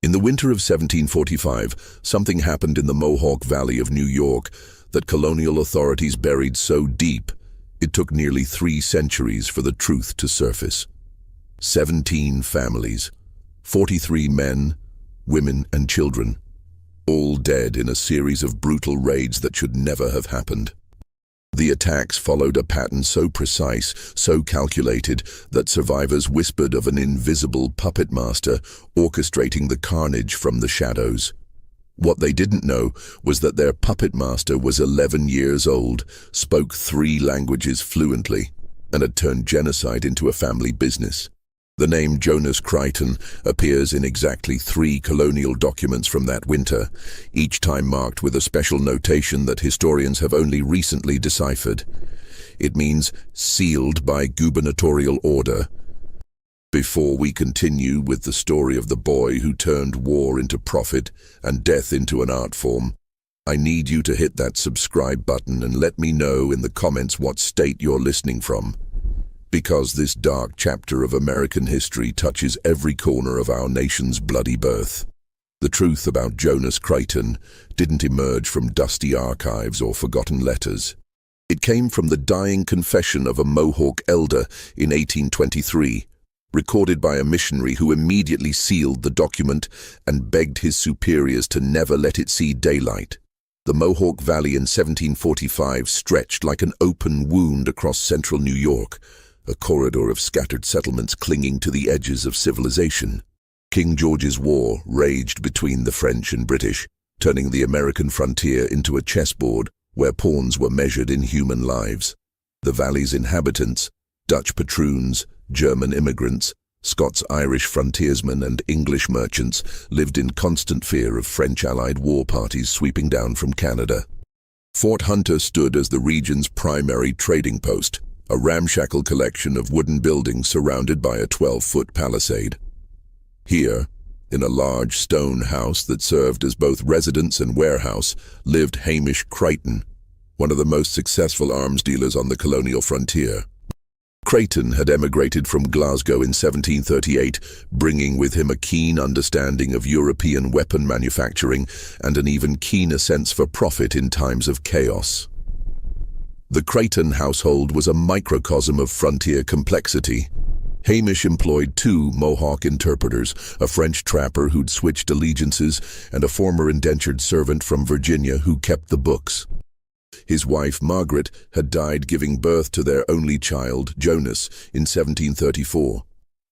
In the winter of 1745, something happened in the Mohawk Valley of New York that colonial authorities buried so deep it took nearly 3 centuries for the truth to surface. 17 families, 43 men, women and children, all dead in a series of brutal raids that should never have happened. The attacks followed a pattern so precise, so calculated, that survivors whispered of an invisible puppet master orchestrating the carnage from the shadows. What they didn't know was that their puppet master was 11 years old, spoke 3 languages fluently, and had turned genocide into a family business. The name Jonas Creighton appears in exactly 3 colonial documents from that winter, each time marked with a special notation that historians have only recently deciphered. It means sealed by gubernatorial order. Before we continue with the story of the boy who turned war into profit and death into an art form, I need you to hit that subscribe button and let me know in the comments what state you're listening from. Because this dark chapter of American history touches every corner of our nation's bloody birth. The truth about Jonas Creighton didn't emerge from dusty archives or forgotten letters. It came from the dying confession of a Mohawk elder in 1823, recorded by a missionary who immediately sealed the document and begged his superiors to never let it see daylight. The Mohawk Valley in 1745 stretched like an open wound across central New York, a corridor of scattered settlements clinging to the edges of civilization. King George's War raged between the French and British, turning the American frontier into a chessboard where pawns were measured in human lives. The valley's inhabitants, Dutch patroons, German immigrants, Scots-Irish frontiersmen and English merchants lived in constant fear of French-allied war parties sweeping down from Canada. Fort Hunter stood as the region's primary trading post, a ramshackle collection of wooden buildings surrounded by a 12-foot palisade. Here, in a large stone house that served as both residence and warehouse, lived Hamish Creighton, one of the most successful arms dealers on the colonial frontier. Creighton had emigrated from Glasgow in 1738, bringing with him a keen understanding of European weapon manufacturing and an even keener sense for profit in times of chaos. The Creighton household was a microcosm of frontier complexity. Hamish employed 2 Mohawk interpreters, a French trapper who'd switched allegiances, and a former indentured servant from Virginia who kept the books. His wife, Margaret, had died giving birth to their only child, Jonas, in 1734.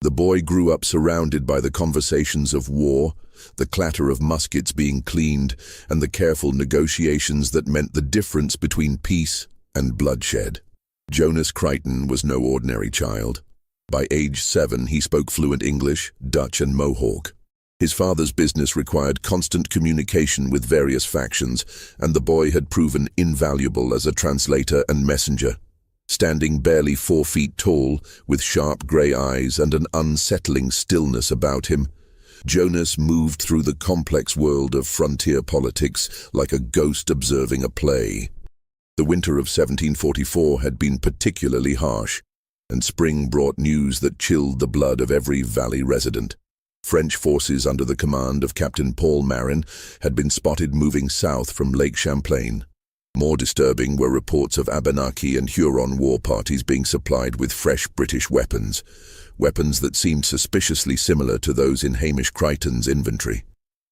The boy grew up surrounded by the conversations of war, the clatter of muskets being cleaned, and the careful negotiations that meant the difference between peace and bloodshed. Jonas Creighton was no ordinary child. By age 7, he spoke fluent English, Dutch and Mohawk. His father's business required constant communication with various factions, and the boy had proven invaluable as a translator and messenger. Standing barely 4 feet tall, with sharp grey eyes and an unsettling stillness about him, Jonas moved through the complex world of frontier politics like a ghost observing a play. The winter of 1744 had been particularly harsh, and spring brought news that chilled the blood of every valley resident. French forces under the command of Captain Paul Marin had been spotted moving south from Lake Champlain. More disturbing were reports of Abenaki and Huron war parties being supplied with fresh British weapons that seemed suspiciously similar to those in Hamish Creighton's inventory.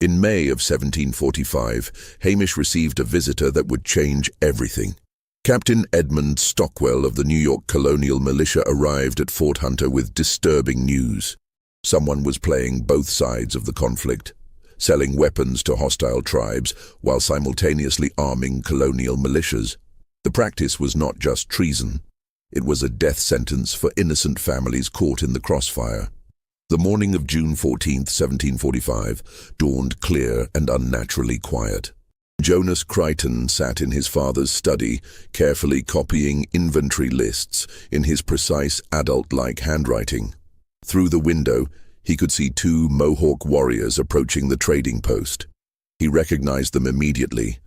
In May of 1745, Hamish received a visitor that would change everything. Captain Edmund Stockwell of the New York Colonial Militia arrived at Fort Hunter with disturbing news. Someone was playing both sides of the conflict, selling weapons to hostile tribes while simultaneously arming colonial militias. The practice was not just treason. It was a death sentence for innocent families caught in the crossfire. The morning of June 14, 1745, dawned clear and unnaturally quiet. Jonas Creighton sat in his father's study, carefully copying inventory lists in his precise adult-like handwriting. Through the window, he could see 2 Mohawk warriors approaching the trading post. He recognized them immediately.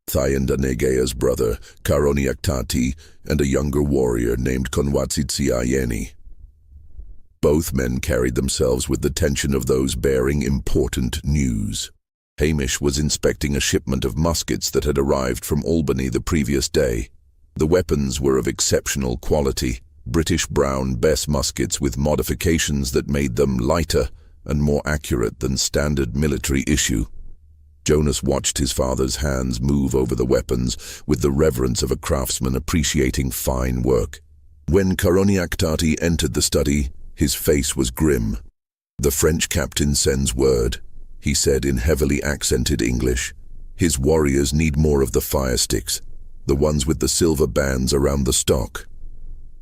Thayandanegea's brother, Karoniaktati, and a younger warrior named Konwatsitsiayeni. Both men carried themselves with the tension of those bearing important news. Hamish was inspecting a shipment of muskets that had arrived from Albany the previous day. The weapons were of exceptional quality, British Brown Bess muskets with modifications that made them lighter and more accurate than standard military issue. Jonas watched his father's hands move over the weapons with the reverence of a craftsman appreciating fine work. When Koroniak entered the study, his face was grim. "The French captain sends word," he said in heavily accented English. "His warriors need more of the fire sticks, the ones with the silver bands around the stock."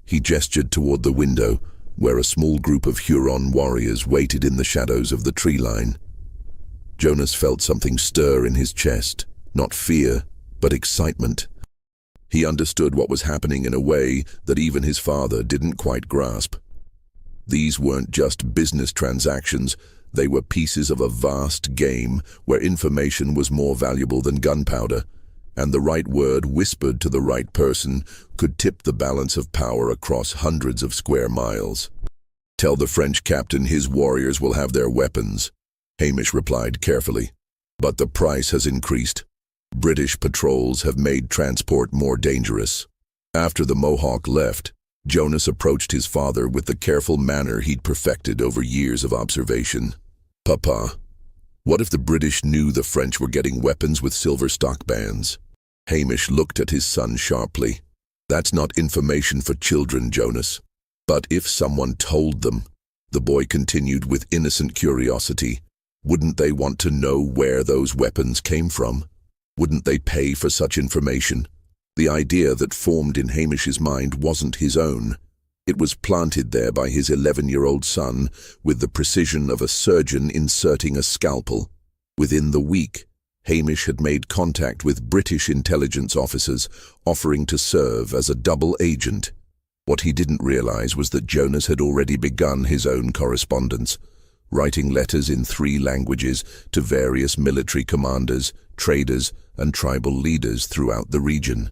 He gestured toward the window, where a small group of Huron warriors waited in the shadows of the tree line. Jonas felt something stir in his chest, not fear, but excitement. He understood what was happening in a way that even his father didn't quite grasp. These weren't just business transactions, they were pieces of a vast game where information was more valuable than gunpowder, and the right word whispered to the right person could tip the balance of power across hundreds of square miles. "Tell the French captain his warriors will have their weapons," Hamish replied carefully. "But the price has increased. British patrols have made transport more dangerous." After the Mohawk left, Jonas approached his father with the careful manner he'd perfected over years of observation. "Papa, what if the British knew the French were getting weapons with silver stock bands?" Hamish looked at his son sharply. "That's not information for children, Jonas." "But if someone told them," the boy continued with innocent curiosity, "wouldn't they want to know where those weapons came from? Wouldn't they pay for such information?" The idea that formed in Hamish's mind wasn't his own. It was planted there by his 11-year-old son with the precision of a surgeon inserting a scalpel. Within the week, Hamish had made contact with British intelligence officers offering to serve as a double agent. What he didn't realize was that Jonas had already begun his own correspondence, writing letters in 3 languages to various military commanders, traders, and tribal leaders throughout the region.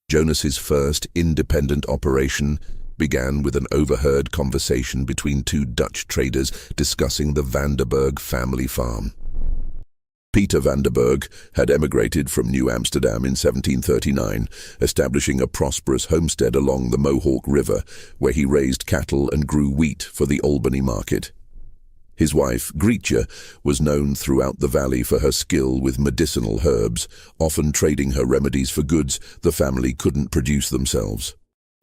Jonas's first independent operation began with an overheard conversation between 2 Dutch traders discussing the Vanderburg family farm. Peter Vanderburg had emigrated from New Amsterdam in 1739, establishing a prosperous homestead along the Mohawk River, where he raised cattle and grew wheat for the Albany market. His wife, Grietje, was known throughout the valley for her skill with medicinal herbs, often trading her remedies for goods the family couldn't produce themselves.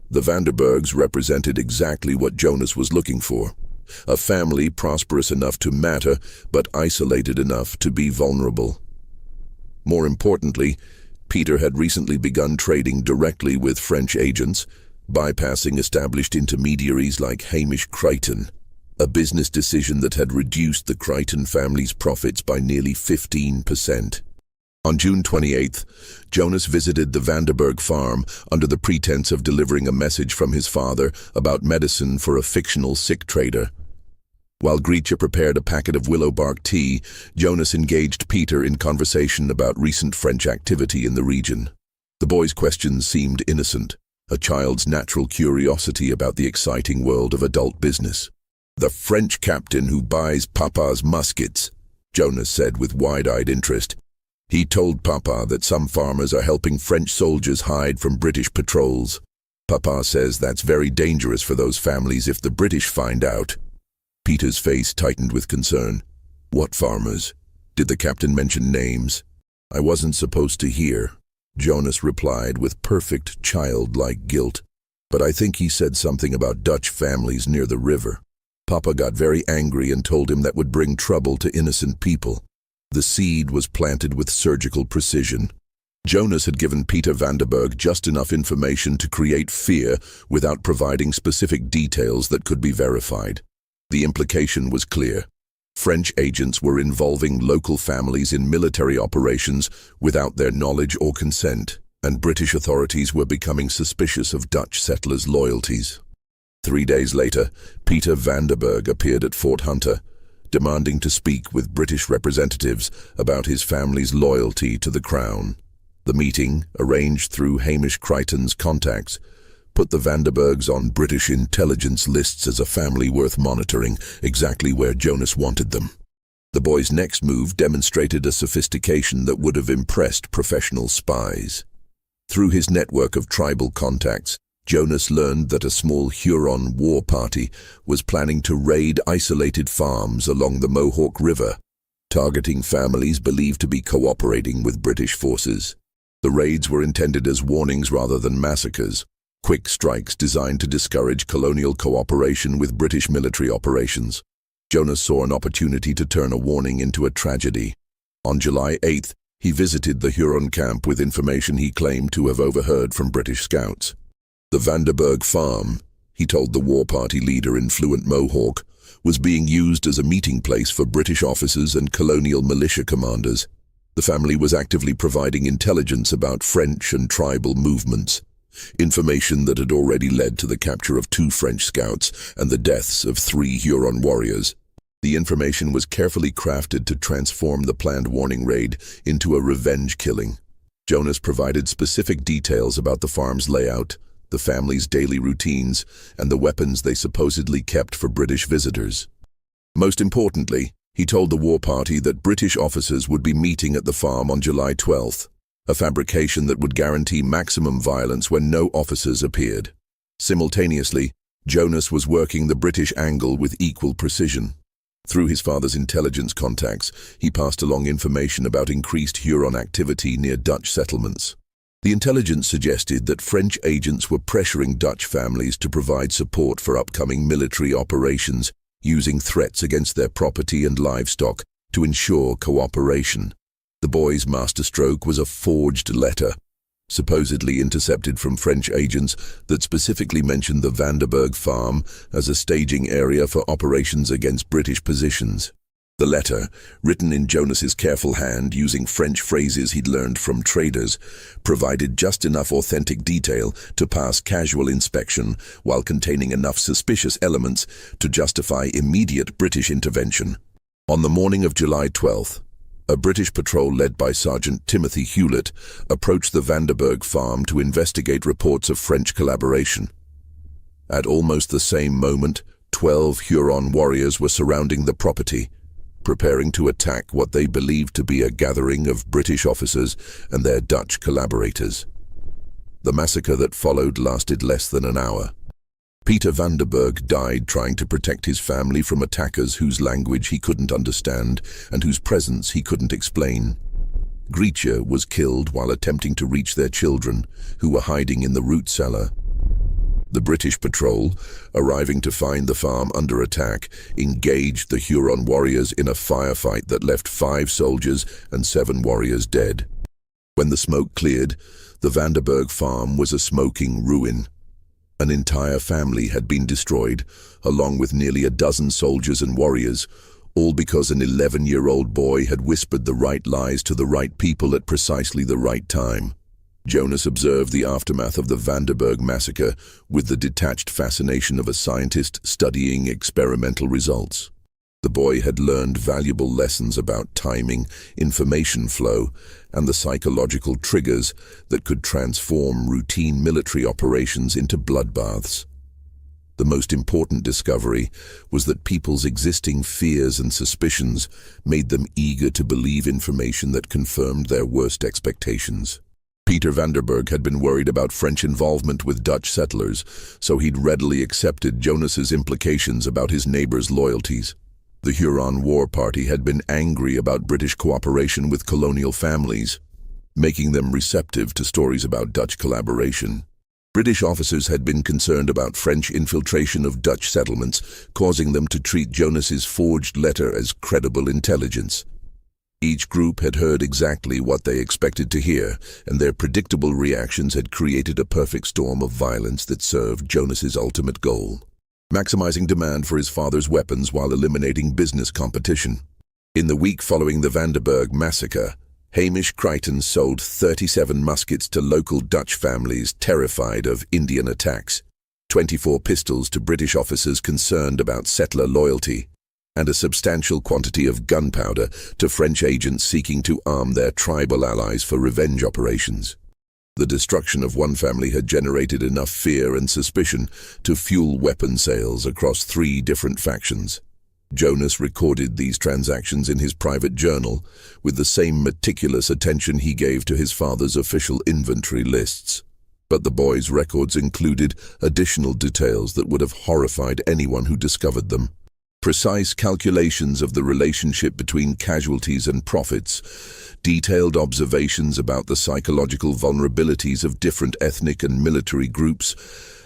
The Vanderburgs represented exactly what Jonas was looking for. A family prosperous enough to matter, but isolated enough to be vulnerable. More importantly, Peter had recently begun trading directly with French agents, bypassing established intermediaries like Jonas Creighton, a business decision that had reduced the Creighton family's profits by nearly 15%. On June 28th, Jonas visited the Vanderburg farm under the pretense of delivering a message from his father about medicine for a fictional sick trader. While Grietje prepared a packet of willow bark tea, Jonas engaged Peter in conversation about recent French activity in the region. The boy's questions seemed innocent, a child's natural curiosity about the exciting world of adult business. "The French captain who buys Papa's muskets," Jonas said with wide-eyed interest. "He told Papa that some farmers are helping French soldiers hide from British patrols. Papa says that's very dangerous for those families if the British find out." Peter's face tightened with concern. "What farmers? Did the captain mention names?" "I wasn't supposed to hear," Jonas replied with perfect childlike guilt. "But I think he said something about Dutch families near the river. Papa got very angry and told him that would bring trouble to innocent people." The seed was planted with surgical precision. Jonas had given Peter Vanderburg just enough information to create fear without providing specific details that could be verified. The implication was clear. French agents were involving local families in military operations without their knowledge or consent, and British authorities were becoming suspicious of Dutch settlers' loyalties. 3 days later, Peter Vanderburg appeared at Fort Hunter, demanding to speak with British representatives about his family's loyalty to the Crown. The meeting, arranged through Hamish Creighton's contacts, put the Vanderbergs on British intelligence lists as a family worth monitoring, exactly where Jonas wanted them. The boy's next move demonstrated a sophistication that would have impressed professional spies. Through his network of tribal contacts, Jonas learned that a small Huron war party was planning to raid isolated farms along the Mohawk River, targeting families believed to be cooperating with British forces. The raids were intended as warnings rather than massacres, quick strikes designed to discourage colonial cooperation with British military operations. Jonas saw an opportunity to turn a warning into a tragedy. On July 8th, he visited the Huron camp with information he claimed to have overheard from British scouts. The Vanderberg farm, he told the war party leader in fluent Mohawk, was being used as a meeting place for British officers and colonial militia commanders. The family was actively providing intelligence about French and tribal movements, information that had already led to the capture of 2 French scouts and the deaths of 3 Huron warriors. The information was carefully crafted to transform the planned warning raid into a revenge killing. Jonas provided specific details about the farm's layout, the family's daily routines, and the weapons they supposedly kept for British visitors. Most importantly, he told the war party that British officers would be meeting at the farm on July 12th, a fabrication that would guarantee maximum violence when no officers appeared. Simultaneously, Jonas was working the British angle with equal precision. Through his father's intelligence contacts, he passed along information about increased Huron activity near Dutch settlements. The intelligence suggested that French agents were pressuring Dutch families to provide support for upcoming military operations, using threats against their property and livestock to ensure cooperation. The boy's masterstroke was a forged letter, supposedly intercepted from French agents, that specifically mentioned the Vanderberg farm as a staging area for operations against British positions. The letter, written in Jonas's careful hand using French phrases he'd learned from traders, provided just enough authentic detail to pass casual inspection while containing enough suspicious elements to justify immediate British intervention. On the morning of July 12th, a British patrol led by Sergeant Timothy Hewlett approached the Vanderberg farm to investigate reports of French collaboration. At almost the same moment, 12 Huron warriors were surrounding the property, preparing to attack what they believed to be a gathering of British officers and their Dutch collaborators. The massacre that followed lasted less than an hour. Peter Vanderberg died trying to protect his family from attackers whose language he couldn't understand and whose presence he couldn't explain. Gretchen was killed while attempting to reach their children, who were hiding in the root cellar. The British patrol, arriving to find the farm under attack, engaged the Huron warriors in a firefight that left 5 soldiers and 7 warriors dead. When the smoke cleared, the Vanderberg farm was a smoking ruin. An entire family had been destroyed, along with nearly a dozen soldiers and warriors, all because an 11-year-old boy had whispered the right lies to the right people at precisely the right time. Jonas observed the aftermath of the Vanderberg massacre with the detached fascination of a scientist studying experimental results. The boy had learned valuable lessons about timing, information flow, and the psychological triggers that could transform routine military operations into bloodbaths. The most important discovery was that people's existing fears and suspicions made them eager to believe information that confirmed their worst expectations. Peter Vanderberg had been worried about French involvement with Dutch settlers, so he'd readily accepted Jonas's implications about his neighbors' loyalties. The Huron War Party had been angry about British cooperation with colonial families, making them receptive to stories about Dutch collaboration. British officers had been concerned about French infiltration of Dutch settlements, causing them to treat Jonas's forged letter as credible intelligence. Each group had heard exactly what they expected to hear, and their predictable reactions had created a perfect storm of violence that served Jonas's ultimate goal: maximizing demand for his father's weapons while eliminating business competition. In the week following the Vanderberg massacre, Jonas Creighton sold 37 muskets to local Dutch families terrified of Indian attacks, 24 pistols to British officers concerned about settler loyalty, and a substantial quantity of gunpowder to French agents seeking to arm their tribal allies for revenge operations. The destruction of one family had generated enough fear and suspicion to fuel weapon sales across 3 different factions. Jonas recorded these transactions in his private journal with the same meticulous attention he gave to his father's official inventory lists. But the boy's records included additional details that would have horrified anyone who discovered them. Precise calculations of the relationship between casualties and profits, detailed observations about the psychological vulnerabilities of different ethnic and military groups,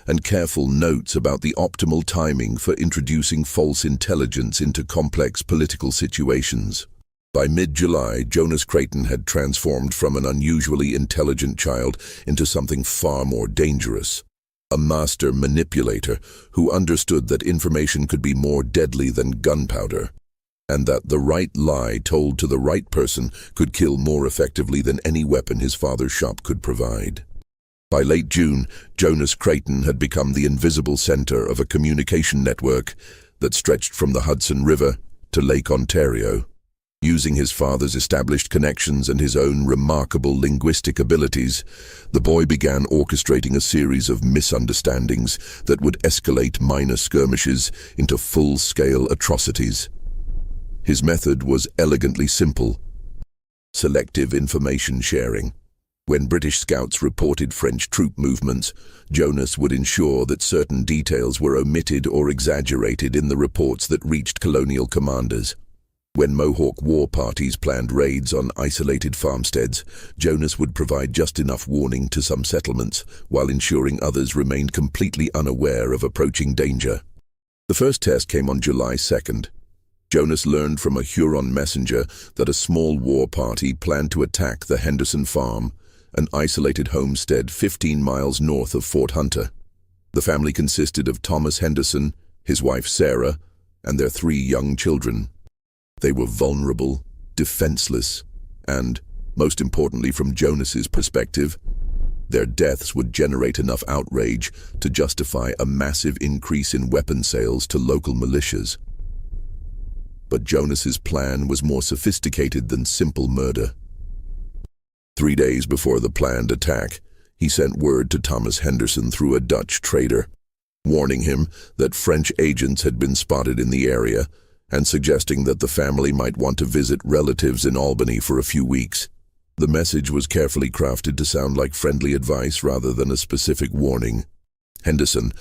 and careful notes about the optimal timing for introducing false intelligence into complex political situations. By mid-July, Jonas Creighton had transformed from an unusually intelligent child into something far more dangerous. A master manipulator who understood that information could be more deadly than gunpowder, and that the right lie told to the right person could kill more effectively than any weapon his father's shop could provide. By late June, Jonas Creighton had become the invisible center of a communication network that stretched from the Hudson River to Lake Ontario. Using his father's established connections and his own remarkable linguistic abilities, the boy began orchestrating a series of misunderstandings that would escalate minor skirmishes into full-scale atrocities. His method was elegantly simple: selective information sharing. When British scouts reported French troop movements, Jonas would ensure that certain details were omitted or exaggerated in the reports that reached colonial commanders. When Mohawk war parties planned raids on isolated farmsteads, Jonas would provide just enough warning to some settlements, while ensuring others remained completely unaware of approaching danger. The first test came on July 2nd. Jonas learned from a Huron messenger that a small war party planned to attack the Henderson Farm, an isolated homestead 15 miles north of Fort Hunter. The family consisted of Thomas Henderson, his wife Sarah, and their 3 young children. They were vulnerable, defenseless, and, most importantly from Jonas's perspective, their deaths would generate enough outrage to justify a massive increase in weapon sales to local militias. But Jonas's plan was more sophisticated than simple murder. 3 days before the planned attack, he sent word to Thomas Henderson through a Dutch trader, warning him that French agents had been spotted in the area and suggesting that the family might want to visit relatives in Albany for a few weeks. The message was carefully crafted to sound like friendly advice rather than a specific warning. Henderson,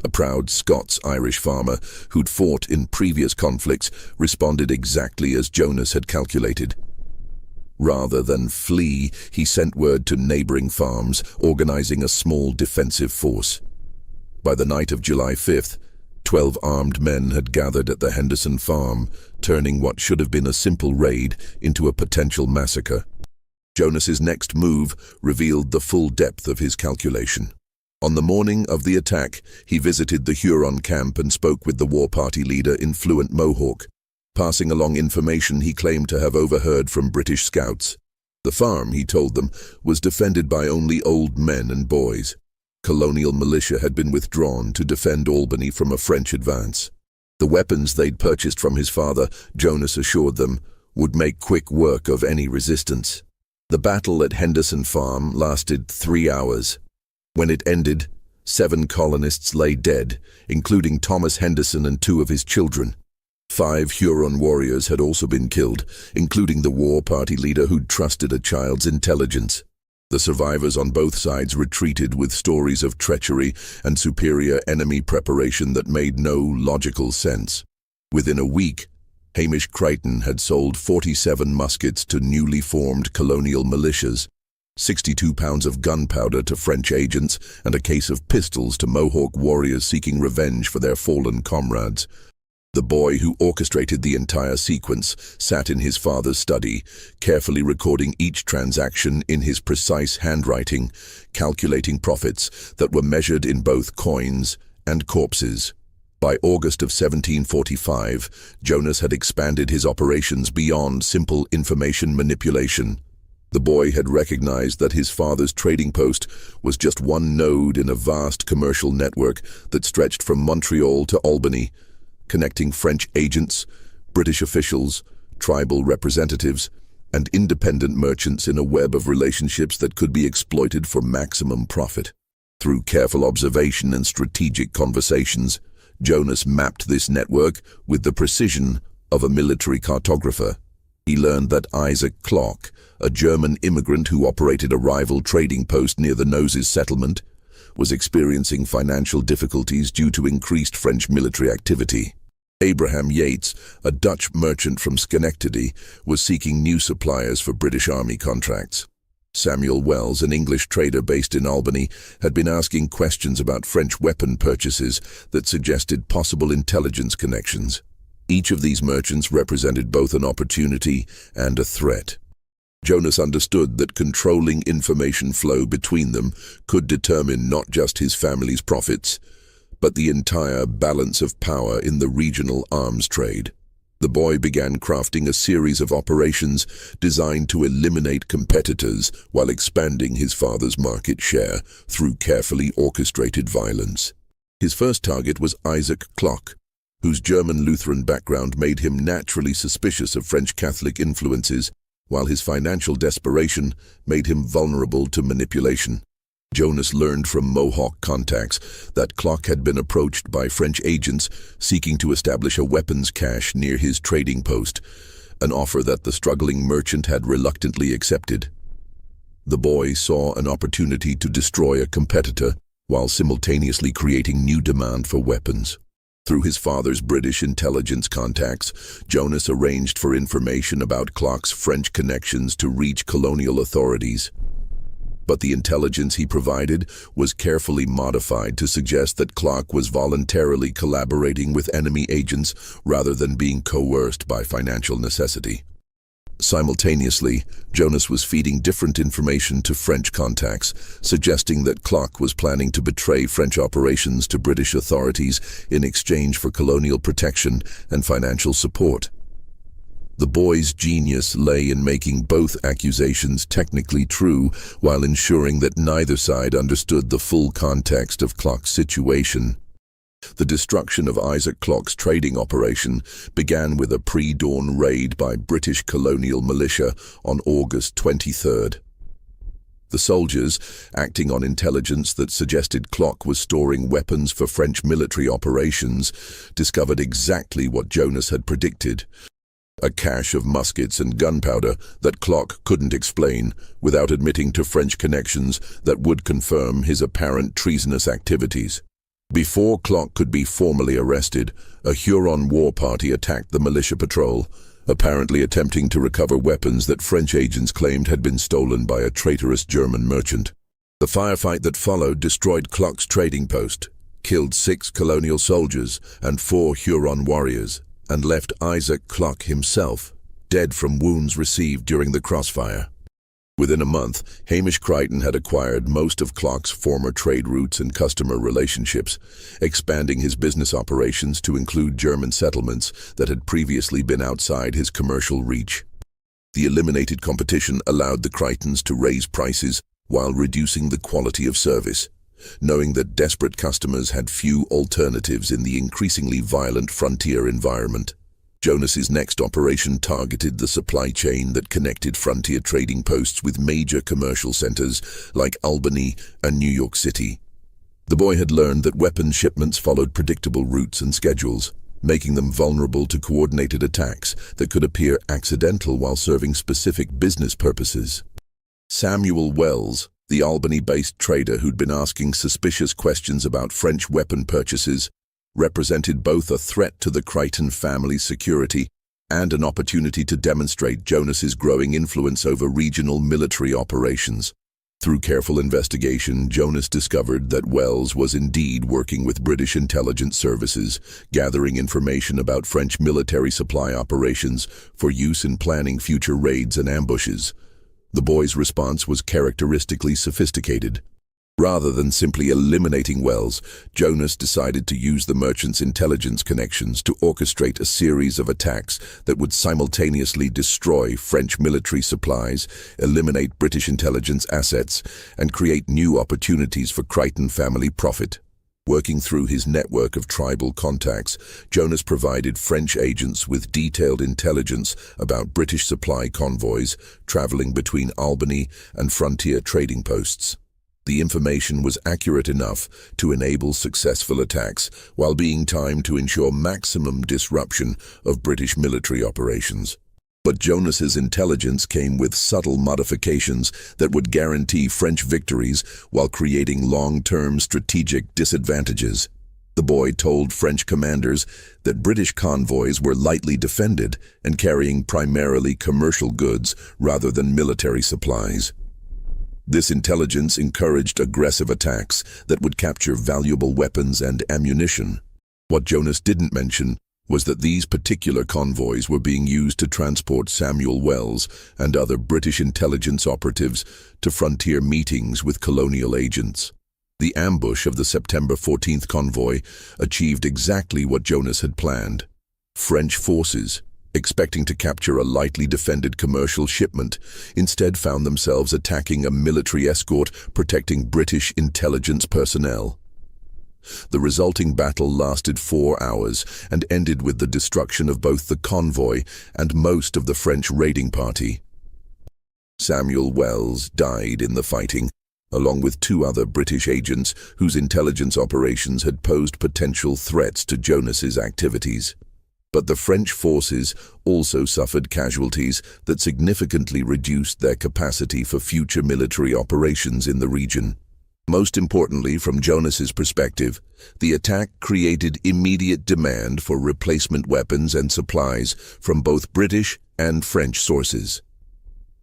a proud Scots-Irish farmer who'd fought in previous conflicts, responded exactly as Jonas had calculated. Rather than flee, he sent word to neighboring farms, organizing a small defensive force. By the night of July 5th, 12 armed men had gathered at the Henderson farm, turning what should have been a simple raid into a potential massacre. Jonas's next move revealed the full depth of his calculation. On the morning of the attack, he visited the Huron camp and spoke with the war party leader in fluent Mohawk, passing along information he claimed to have overheard from British scouts. The farm, he told them, was defended by only old men and boys. Colonial militia had been withdrawn to defend Albany from a French advance. The weapons they'd purchased from his father, Jonas assured them, would make quick work of any resistance. The battle at Henderson Farm lasted 3 hours. When it ended, 7 colonists lay dead, including Thomas Henderson and 2 of his children. 5 Huron warriors had also been killed, including the war party leader who'd trusted a child's intelligence. The survivors on both sides retreated with stories of treachery and superior enemy preparation that made no logical sense. Within a week, Hamish Creighton had sold 47 muskets to newly formed colonial militias, 62 pounds of gunpowder to French agents, and a case of pistols to Mohawk warriors seeking revenge for their fallen comrades. The boy who orchestrated the entire sequence sat in his father's study, carefully recording each transaction in his precise handwriting, calculating profits that were measured in both coins and corpses. By August of 1745, Jonas had expanded his operations beyond simple information manipulation. The boy had recognized that his father's trading post was just one node in a vast commercial network that stretched from Montreal to Albany, connecting French agents, British officials, tribal representatives, and independent merchants in a web of relationships that could be exploited for maximum profit. Through careful observation and strategic conversations, Jonas mapped this network with the precision of a military cartographer. He learned that Isaac Klock, a German immigrant who operated a rival trading post near the Noses settlement, was experiencing financial difficulties due to increased French military activity. Abraham Yates, a Dutch merchant from Schenectady, was seeking new suppliers for British Army contracts. Samuel Wells, an English trader based in Albany, had been asking questions about French weapon purchases that suggested possible intelligence connections. Each of these merchants represented both an opportunity and a threat. Jonas understood that controlling information flow between them could determine not just his family's profits, but the entire balance of power in the regional arms trade. The boy began crafting a series of operations designed to eliminate competitors while expanding his father's market share through carefully orchestrated violence. His first target was Isaac Klock, whose German Lutheran background made him naturally suspicious of French Catholic influences, while his financial desperation made him vulnerable to manipulation. Jonas learned from Mohawk contacts that Klock had been approached by French agents seeking to establish a weapons cache near his trading post, an offer that the struggling merchant had reluctantly accepted. The boy saw an opportunity to destroy a competitor while simultaneously creating new demand for weapons. Through his father's British intelligence contacts, Jonas arranged for information about Klock's French connections to reach colonial authorities. But the intelligence he provided was carefully modified to suggest that Klock was voluntarily collaborating with enemy agents rather than being coerced by financial necessity. Simultaneously, Jonas was feeding different information to French contacts, suggesting that Klock was planning to betray French operations to British authorities in exchange for colonial protection and financial support. The boy's genius lay in making both accusations technically true while ensuring that neither side understood the full context of Klock's situation. The destruction of Isaac Klock's trading operation began with a pre-dawn raid by British colonial militia on August 23rd. The soldiers, acting on intelligence that suggested Klock was storing weapons for French military operations, discovered exactly what Jonas had predicted: a cache of muskets and gunpowder that Klock couldn't explain without admitting to French connections that would confirm his apparent treasonous activities. Before Klock could be formally arrested, a Huron war party attacked the militia patrol, apparently attempting to recover weapons that French agents claimed had been stolen by a traitorous German merchant. The firefight that followed destroyed Klock's trading post, killed 6 colonial soldiers and 4 Huron warriors, and left Isaac Klock himself dead from wounds received during the crossfire. Within a month, Jonas Creighton had acquired most of Klock's former trade routes and customer relationships, expanding his business operations to include German settlements that had previously been outside his commercial reach. The eliminated competition allowed the Creightons to raise prices while reducing the quality of service, knowing that desperate customers had few alternatives in the increasingly violent frontier environment. Jonas's next operation targeted the supply chain that connected frontier trading posts with major commercial centers like Albany and New York City. The boy had learned that weapons shipments followed predictable routes and schedules, making them vulnerable to coordinated attacks that could appear accidental while serving specific business purposes. Samuel Wells, the Albany-based trader who'd been asking suspicious questions about French weapon purchases, represented both a threat to the Creighton family's security and an opportunity to demonstrate Jonas's growing influence over regional military operations. Through careful investigation, Jonas discovered that Wells was indeed working with British intelligence services, gathering information about French military supply operations for use in planning future raids and ambushes. The boy's response was characteristically sophisticated. Rather than simply eliminating Wells, Jonas decided to use the merchant's intelligence connections to orchestrate a series of attacks that would simultaneously destroy French military supplies, eliminate British intelligence assets, and create new opportunities for Creighton family profit. Working through his network of tribal contacts, Jonas provided French agents with detailed intelligence about British supply convoys traveling between Albany and frontier trading posts. The information was accurate enough to enable successful attacks while being timed to ensure maximum disruption of British military operations. But Jonas's intelligence came with subtle modifications that would guarantee French victories while creating long-term strategic disadvantages. The boy told French commanders that British convoys were lightly defended and carrying primarily commercial goods rather than military supplies. This intelligence encouraged aggressive attacks that would capture valuable weapons and ammunition. What Jonas didn't mention was that these particular convoys were being used to transport Samuel Wells and other British intelligence operatives to frontier meetings with colonial agents. The ambush of the September 14th convoy achieved exactly what Jonas had planned. French forces, expecting to capture a lightly defended commercial shipment, instead found themselves attacking a military escort protecting British intelligence personnel. The resulting battle lasted 4 hours and ended with the destruction of both the convoy and most of the French raiding party. Samuel Wells died in the fighting, along with 2 other British agents whose intelligence operations had posed potential threats to Jonas's activities. But the French forces also suffered casualties that significantly reduced their capacity for future military operations in the region. Most importantly, from Jonas's perspective, the attack created immediate demand for replacement weapons and supplies from both British and French sources.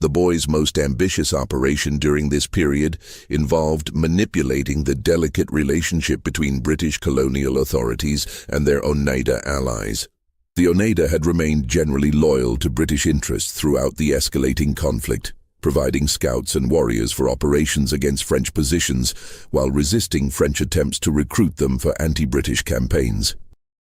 The boy's most ambitious operation during this period involved manipulating the delicate relationship between British colonial authorities and their Oneida allies. The Oneida had remained generally loyal to British interests throughout the escalating conflict, providing scouts and warriors for operations against French positions while resisting French attempts to recruit them for anti-British campaigns.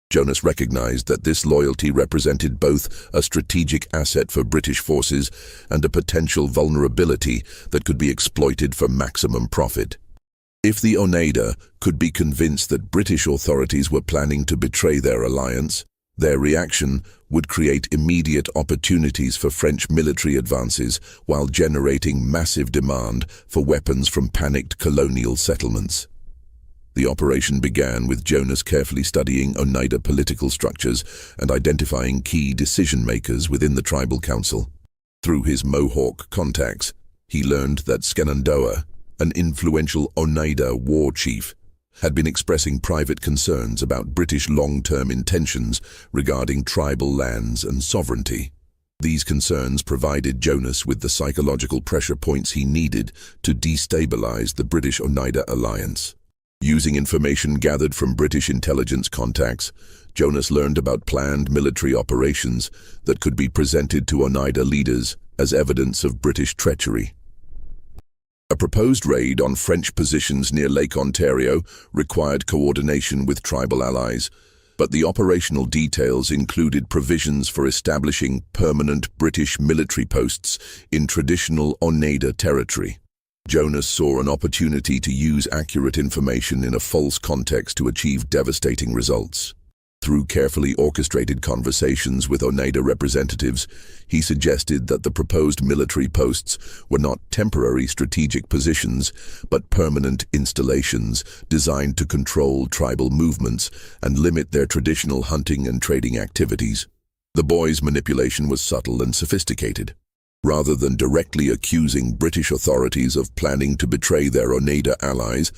Jonas recognized that this loyalty represented both a strategic asset for British forces and a potential vulnerability that could be exploited for maximum profit. If the Oneida could be convinced that British authorities were planning to betray their alliance, their reaction would create immediate opportunities for French military advances while generating massive demand for weapons from panicked colonial settlements. The operation began with Jonas carefully studying Oneida political structures and identifying key decision-makers within the tribal council. Through his Mohawk contacts, he learned that Shenandoah, an influential Oneida war chief, had been expressing private concerns about British long-term intentions regarding tribal lands and sovereignty. These concerns provided Jonas with the psychological pressure points he needed to destabilize the British Oneida alliance. Using information gathered from British intelligence contacts, Jonas learned about planned military operations that could be presented to Oneida leaders as evidence of British treachery. A proposed raid on French positions near Lake Ontario required coordination with tribal allies, but the operational details included provisions for establishing permanent British military posts in traditional Oneida territory. Jonas saw an opportunity to use accurate information in a false context to achieve devastating results. Through carefully orchestrated conversations with Oneida representatives, he suggested that the proposed military posts were not temporary strategic positions, but permanent installations designed to control tribal movements and limit their traditional hunting and trading activities. The boy's manipulation was subtle and sophisticated. Rather than directly accusing British authorities of planning to betray their Oneida allies,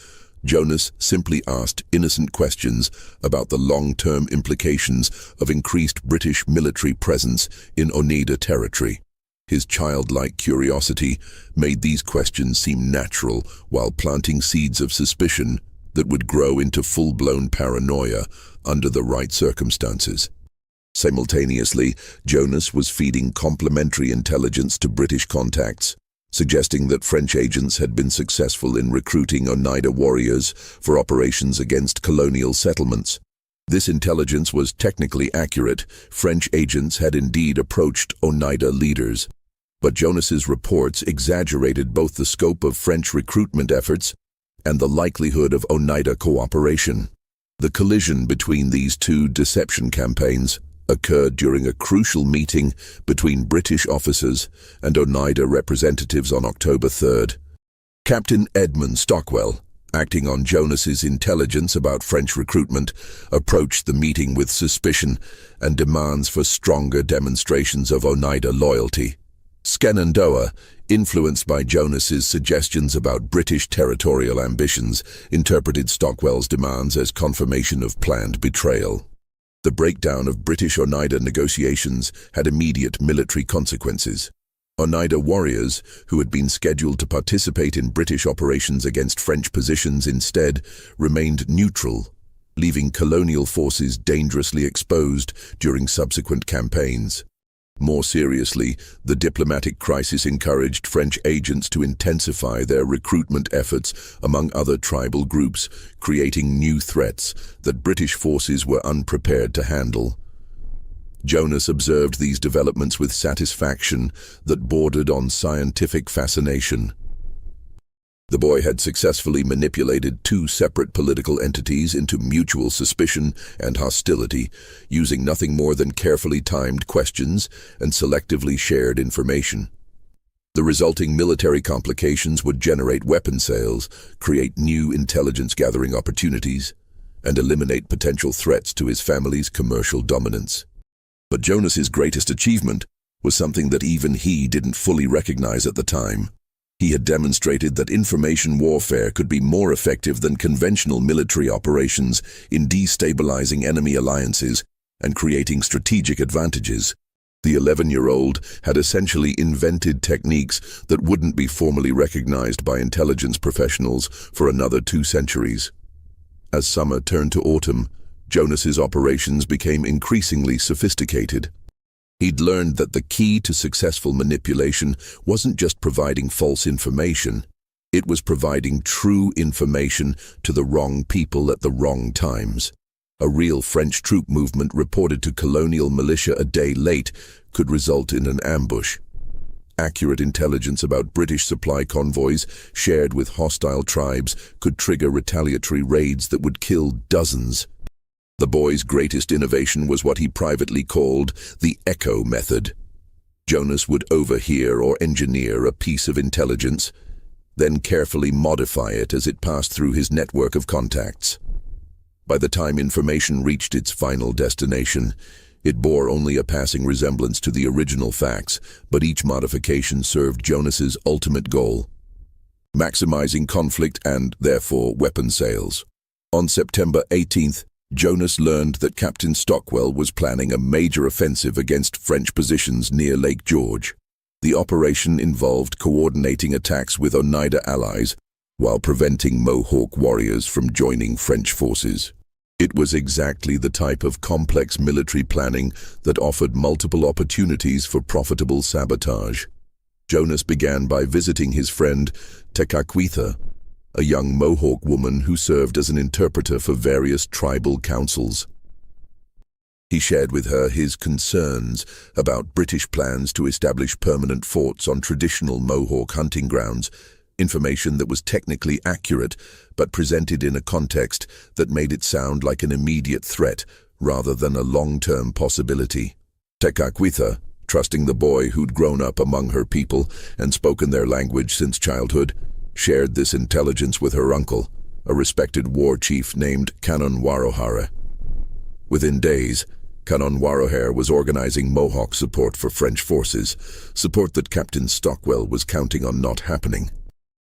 Jonas simply asked innocent questions about the long-term implications of increased British military presence in Oneida territory. His childlike curiosity made these questions seem natural while planting seeds of suspicion that would grow into full-blown paranoia under the right circumstances. Simultaneously, Jonas was feeding complementary intelligence to British contacts, suggesting that French agents had been successful in recruiting Oneida warriors for operations against colonial settlements. This intelligence was technically accurate. French agents had indeed approached Oneida leaders. But Jonas's reports exaggerated both the scope of French recruitment efforts and the likelihood of Oneida cooperation. The collision between these two deception campaigns occurred during a crucial meeting between British officers and Oneida representatives on October 3rd. Captain Edmund Stockwell, acting on Jonas's intelligence about French recruitment, approached the meeting with suspicion and demands for stronger demonstrations of Oneida loyalty. Shenandoah, influenced by Jonas's suggestions about British territorial ambitions, interpreted Stockwell's demands as confirmation of planned betrayal. The breakdown of British-Oneida negotiations had immediate military consequences. Oneida warriors, who had been scheduled to participate in British operations against French positions instead, remained neutral, leaving colonial forces dangerously exposed during subsequent campaigns. More seriously, the diplomatic crisis encouraged French agents to intensify their recruitment efforts among other tribal groups, creating new threats that British forces were unprepared to handle. Jonas observed these developments with satisfaction that bordered on scientific fascination. The boy had successfully manipulated two separate political entities into mutual suspicion and hostility, using nothing more than carefully timed questions and selectively shared information. The resulting military complications would generate weapon sales, create new intelligence-gathering opportunities, and eliminate potential threats to his family's commercial dominance. But Jonas's greatest achievement was something that even he didn't fully recognize at the time. He had demonstrated that information warfare could be more effective than conventional military operations in destabilizing enemy alliances and creating strategic advantages. The 11-year-old had essentially invented techniques that wouldn't be formally recognized by intelligence professionals for another 2 centuries. As summer turned to autumn, Jonas's operations became increasingly sophisticated. He'd learned that the key to successful manipulation wasn't just providing false information, it was providing true information to the wrong people at the wrong times. A real French troop movement reported to colonial militia a day late could result in an ambush. Accurate intelligence about British supply convoys shared with hostile tribes could trigger retaliatory raids that would kill dozens. The boy's greatest innovation was what he privately called the echo method. Jonas would overhear or engineer a piece of intelligence, then carefully modify it as it passed through his network of contacts. By the time information reached its final destination, it bore only a passing resemblance to the original facts, but each modification served Jonas's ultimate goal: maximizing conflict and, therefore, weapon sales. On September 18th, Jonas learned that Captain Stockwell was planning a major offensive against French positions near Lake George. The operation involved coordinating attacks with Oneida allies while preventing Mohawk warriors from joining French forces. It was exactly the type of complex military planning that offered multiple opportunities for profitable sabotage. Jonas began by visiting his friend Tekakwitha, a young Mohawk woman who served as an interpreter for various tribal councils. He shared with her his concerns about British plans to establish permanent forts on traditional Mohawk hunting grounds, information that was technically accurate but presented in a context that made it sound like an immediate threat rather than a long-term possibility. Tekakwitha, trusting the boy who'd grown up among her people and spoken their language since childhood, shared this intelligence with her uncle, a respected war chief named Canon Warohara. Within days, Canon Warohara was organizing Mohawk support for French forces, support that Captain Stockwell was counting on not happening.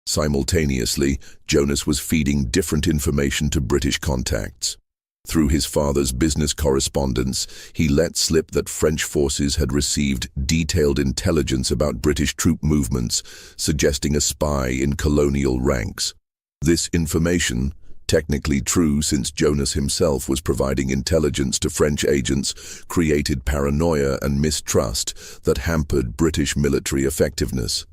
Simultaneously, Jonas was feeding different information to British contacts. Through his father's business correspondence, he let slip that French forces had received detailed intelligence about British troop movements, suggesting a spy in colonial ranks. This information, technically true since Jonas himself was providing intelligence to French agents, created paranoia and mistrust that hampered British military effectiveness.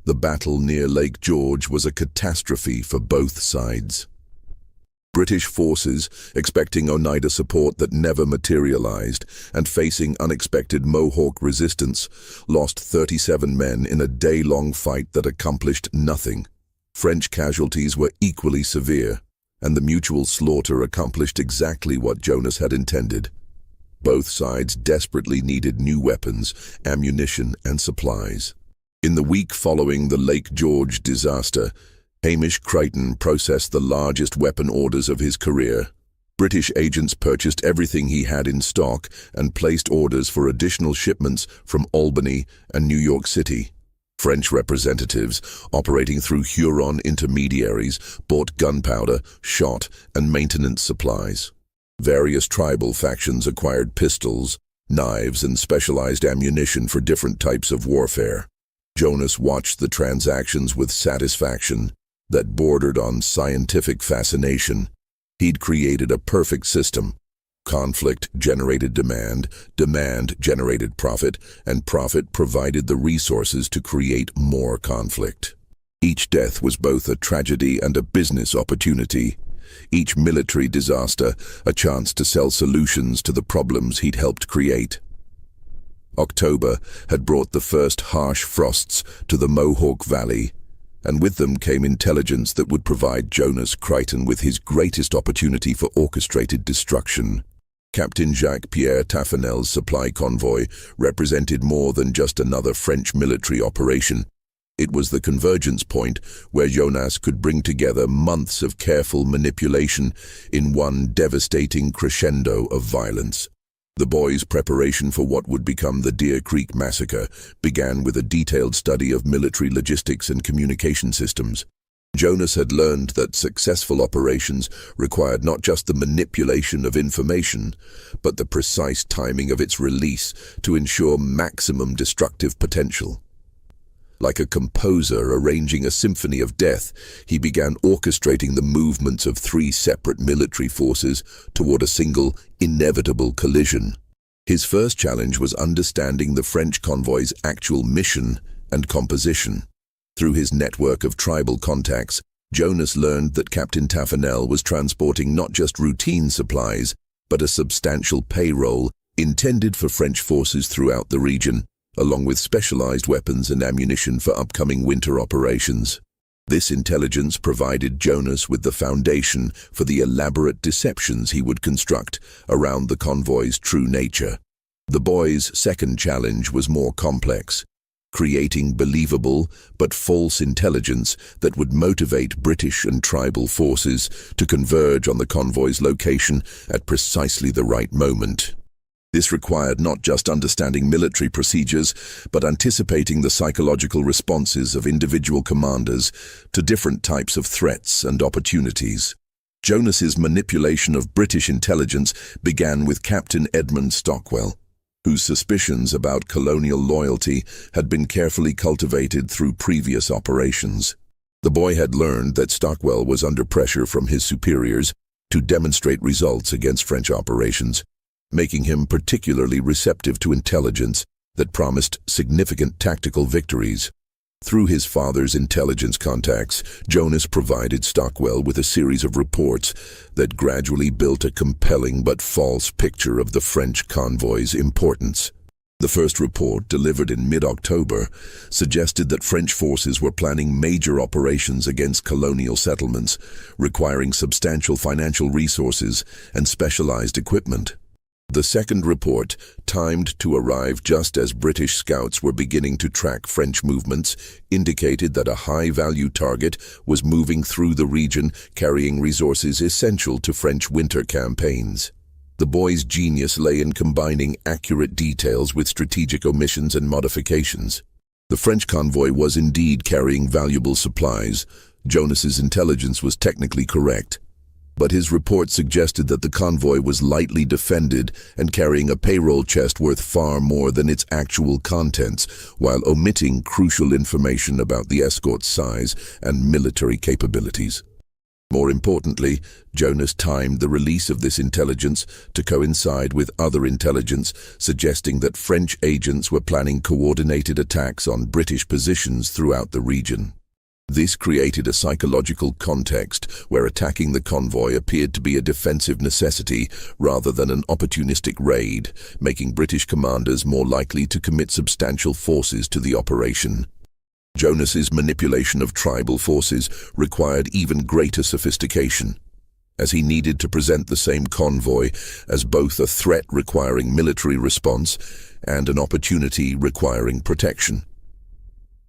The battle near Lake George was a catastrophe for both sides. British forces, expecting Oneida support that never materialized and facing unexpected Mohawk resistance, lost 37 men in a day-long fight that accomplished nothing. French casualties were equally severe, and the mutual slaughter accomplished exactly what Jonas had intended. Both sides desperately needed new weapons, ammunition, and supplies. In the week following the Lake George disaster, Jonas Creighton processed the largest weapon orders of his career. British agents purchased everything he had in stock and placed orders for additional shipments from Albany and New York City. French representatives, operating through Huron intermediaries, bought gunpowder, shot, and maintenance supplies. Various tribal factions acquired pistols, knives, and specialized ammunition for different types of warfare. Jonas watched the transactions with satisfaction that bordered on scientific fascination. He'd created a perfect system. Conflict generated demand, demand generated profit, and profit provided the resources to create more conflict. Each death was both a tragedy and a business opportunity. Each military disaster a chance to sell solutions to the problems he'd helped create. October had brought the first harsh frosts to the Mohawk Valley, and with them came intelligence that would provide Jonas Creighton with his greatest opportunity for orchestrated destruction. Captain Jacques-Pierre Taffanel's supply convoy represented more than just another French military operation. It was the convergence point where Jonas could bring together months of careful manipulation in one devastating crescendo of violence. The boys' preparation for what would become the Deer Creek Massacre began with a detailed study of military logistics and communication systems. Jonas had learned that successful operations required not just the manipulation of information, but the precise timing of its release to ensure maximum destructive potential. Like a composer arranging a symphony of death, he began orchestrating the movements of three separate military forces toward a single, inevitable collision. His first challenge was understanding the French convoy's actual mission and composition. Through his network of tribal contacts, Jonas learned that Captain Taffanel was transporting not just routine supplies, but a substantial payroll intended for French forces throughout the region, along with specialized weapons and ammunition for upcoming winter operations. This intelligence provided Jonas with the foundation for the elaborate deceptions he would construct around the convoy's true nature. The boys' second challenge was more complex, creating believable but false intelligence that would motivate British and tribal forces to converge on the convoy's location at precisely the right moment. This required not just understanding military procedures, but anticipating the psychological responses of individual commanders to different types of threats and opportunities. Jonas's manipulation of British intelligence began with Captain Edmund Stockwell, whose suspicions about colonial loyalty had been carefully cultivated through previous operations. The boy had learned that Stockwell was under pressure from his superiors to demonstrate results against French operations, making him particularly receptive to intelligence that promised significant tactical victories. Through his father's intelligence contacts, Jonas provided Stockwell with a series of reports that gradually built a compelling but false picture of the French convoy's importance. The first report, delivered in mid-October, suggested that French forces were planning major operations against colonial settlements, requiring substantial financial resources and specialized equipment. The second report, timed to arrive just as British scouts were beginning to track French movements, indicated that a high-value target was moving through the region carrying resources essential to French winter campaigns. The boy's genius lay in combining accurate details with strategic omissions and modifications. The French convoy was indeed carrying valuable supplies. Jonas's intelligence was technically correct, but his report suggested that the convoy was lightly defended and carrying a payroll chest worth far more than its actual contents, while omitting crucial information about the escort's size and military capabilities. More importantly, Jonas timed the release of this intelligence to coincide with other intelligence suggesting that French agents were planning coordinated attacks on British positions throughout the region. This created a psychological context where attacking the convoy appeared to be a defensive necessity rather than an opportunistic raid, making British commanders more likely to commit substantial forces to the operation. Jonas's manipulation of tribal forces required even greater sophistication, as he needed to present the same convoy as both a threat requiring military response and an opportunity requiring protection.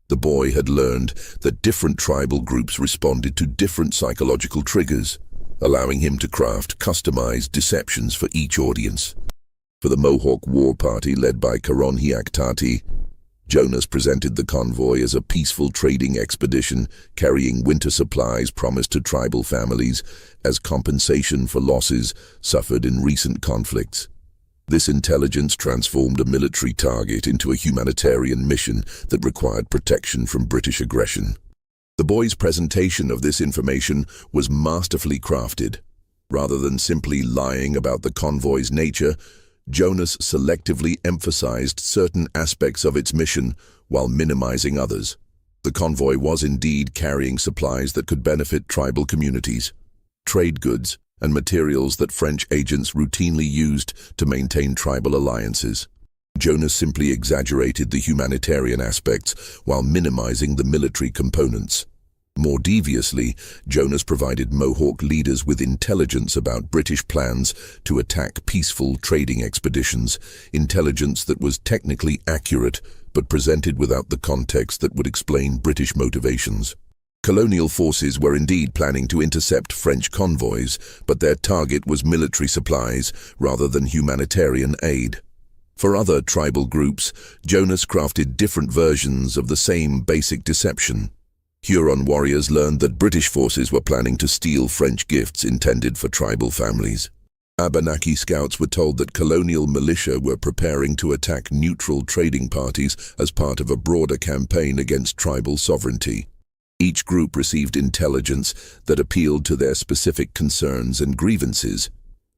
The boy had learned that different tribal groups responded to different psychological triggers, allowing him to craft customized deceptions for each audience. For the Mohawk war party led by Karonhiaktati, Jonas presented the convoy as a peaceful trading expedition carrying winter supplies promised to tribal families as compensation for losses suffered in recent conflicts. This intelligence transformed a military target into a humanitarian mission that required protection from British aggression. The boy's presentation of this information was masterfully crafted. Rather than simply lying about the convoy's nature, Jonas selectively emphasized certain aspects of its mission while minimizing others. The convoy was indeed carrying supplies that could benefit tribal communities, trade goods, and materials that French agents routinely used to maintain tribal alliances. Jonas simply exaggerated the humanitarian aspects while minimizing the military components. More deviously, Jonas provided Mohawk leaders with intelligence about British plans to attack peaceful trading expeditions, intelligence that was technically accurate but presented without the context that would explain British motivations. Colonial forces were indeed planning to intercept French convoys, but their target was military supplies rather than humanitarian aid. For other tribal groups, Jonas crafted different versions of the same basic deception. Huron warriors learned that British forces were planning to steal French gifts intended for tribal families. Abenaki scouts were told that colonial militia were preparing to attack neutral trading parties as part of a broader campaign against tribal sovereignty. Each group received intelligence that appealed to their specific concerns and grievances,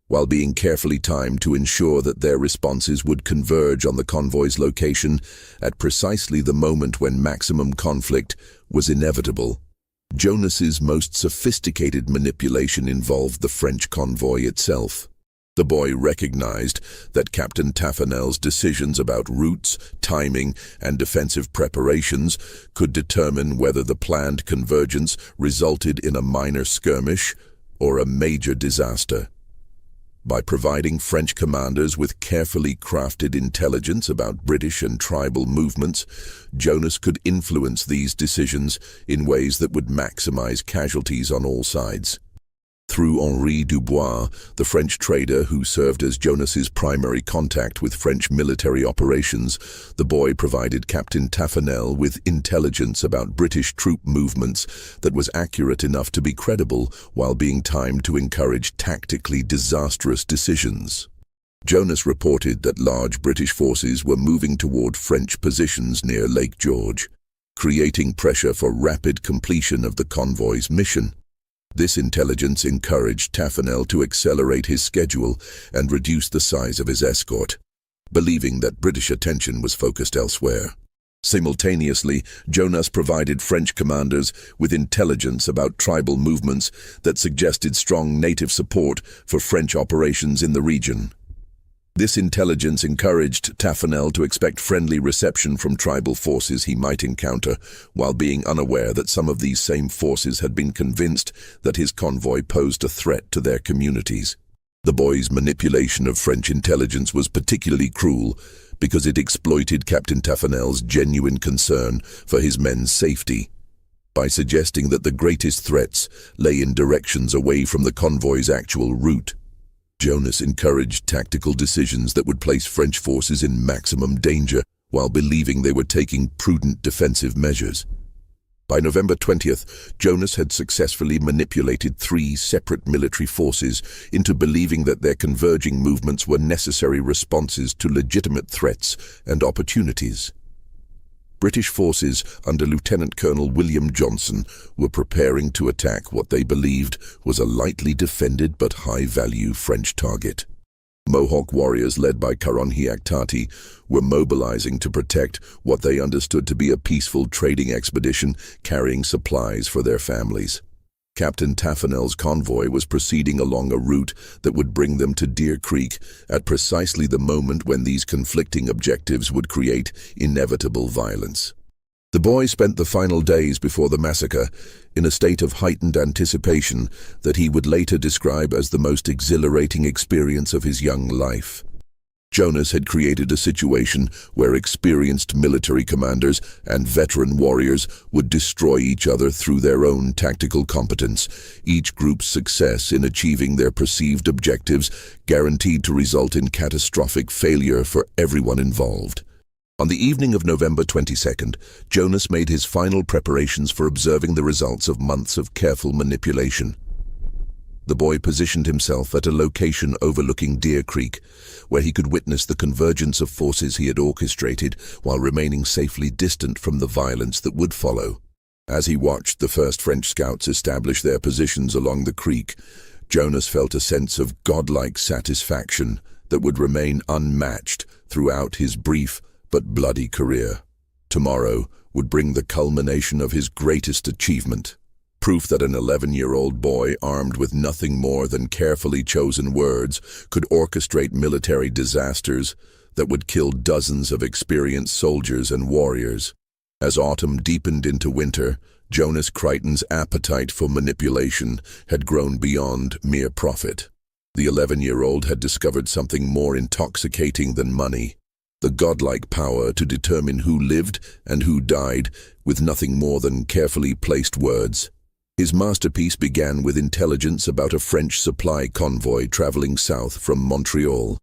while being carefully timed to ensure that their responses would converge on the convoy's location at precisely the moment when maximum conflict was inevitable. Jonas's most sophisticated manipulation involved the French convoy itself. The boy recognized that Captain Taffanel's decisions about routes, timing, and defensive preparations could determine whether the planned convergence resulted in a minor skirmish or a major disaster. By providing French commanders with carefully crafted intelligence about British and tribal movements, Jonas could influence these decisions in ways that would maximize casualties on all sides. Through Henri Dubois, the French trader who served as Jonas's primary contact with French military operations, the boy provided Captain Taffanel with intelligence about British troop movements that was accurate enough to be credible while being timed to encourage tactically disastrous decisions. Jonas reported that large British forces were moving toward French positions near Lake George, creating pressure for rapid completion of the convoy's mission. This intelligence encouraged Taffanel to accelerate his schedule and reduce the size of his escort, believing that British attention was focused elsewhere. Simultaneously, Jonas provided French commanders with intelligence about tribal movements that suggested strong native support for French operations in the region. This intelligence encouraged Taffanel to expect friendly reception from tribal forces he might encounter, while being unaware that some of these same forces had been convinced that his convoy posed a threat to their communities. The boy's manipulation of French intelligence was particularly cruel because it exploited Captain Taffanel's genuine concern for his men's safety. By suggesting that the greatest threats lay in directions away from the convoy's actual route, Jonas encouraged tactical decisions that would place French forces in maximum danger while believing they were taking prudent defensive measures. By November 20th, Jonas had successfully manipulated 3 separate military forces into believing that their converging movements were necessary responses to legitimate threats and opportunities. British forces under Lieutenant Colonel William Johnson were preparing to attack what they believed was a lightly defended but high-value French target. Mohawk warriors led by Karonhiaktati were mobilizing to protect what they understood to be a peaceful trading expedition carrying supplies for their families. Captain Taffanel's convoy was proceeding along a route that would bring them to Deer Creek at precisely the moment when these conflicting objectives would create inevitable violence. The boy spent the final days before the massacre in a state of heightened anticipation that he would later describe as the most exhilarating experience of his young life. Jonas had created a situation where experienced military commanders and veteran warriors would destroy each other through their own tactical competence, each group's success in achieving their perceived objectives guaranteed to result in catastrophic failure for everyone involved. On the evening of November 22nd, Jonas made his final preparations for observing the results of months of careful manipulation. The boy positioned himself at a location overlooking Deer Creek, where he could witness the convergence of forces he had orchestrated while remaining safely distant from the violence that would follow. As he watched the first French scouts establish their positions along the creek, Jonas felt a sense of godlike satisfaction that would remain unmatched throughout his brief but bloody career. Tomorrow would bring the culmination of his greatest achievement. Proof that an 11-year-old boy armed with nothing more than carefully chosen words could orchestrate military disasters that would kill dozens of experienced soldiers and warriors. As autumn deepened into winter, Jonas Creighton's appetite for manipulation had grown beyond mere profit. The 11-year-old had discovered something more intoxicating than money: the godlike power to determine who lived and who died with nothing more than carefully placed words. His masterpiece began with intelligence about a French supply convoy traveling south from Montreal.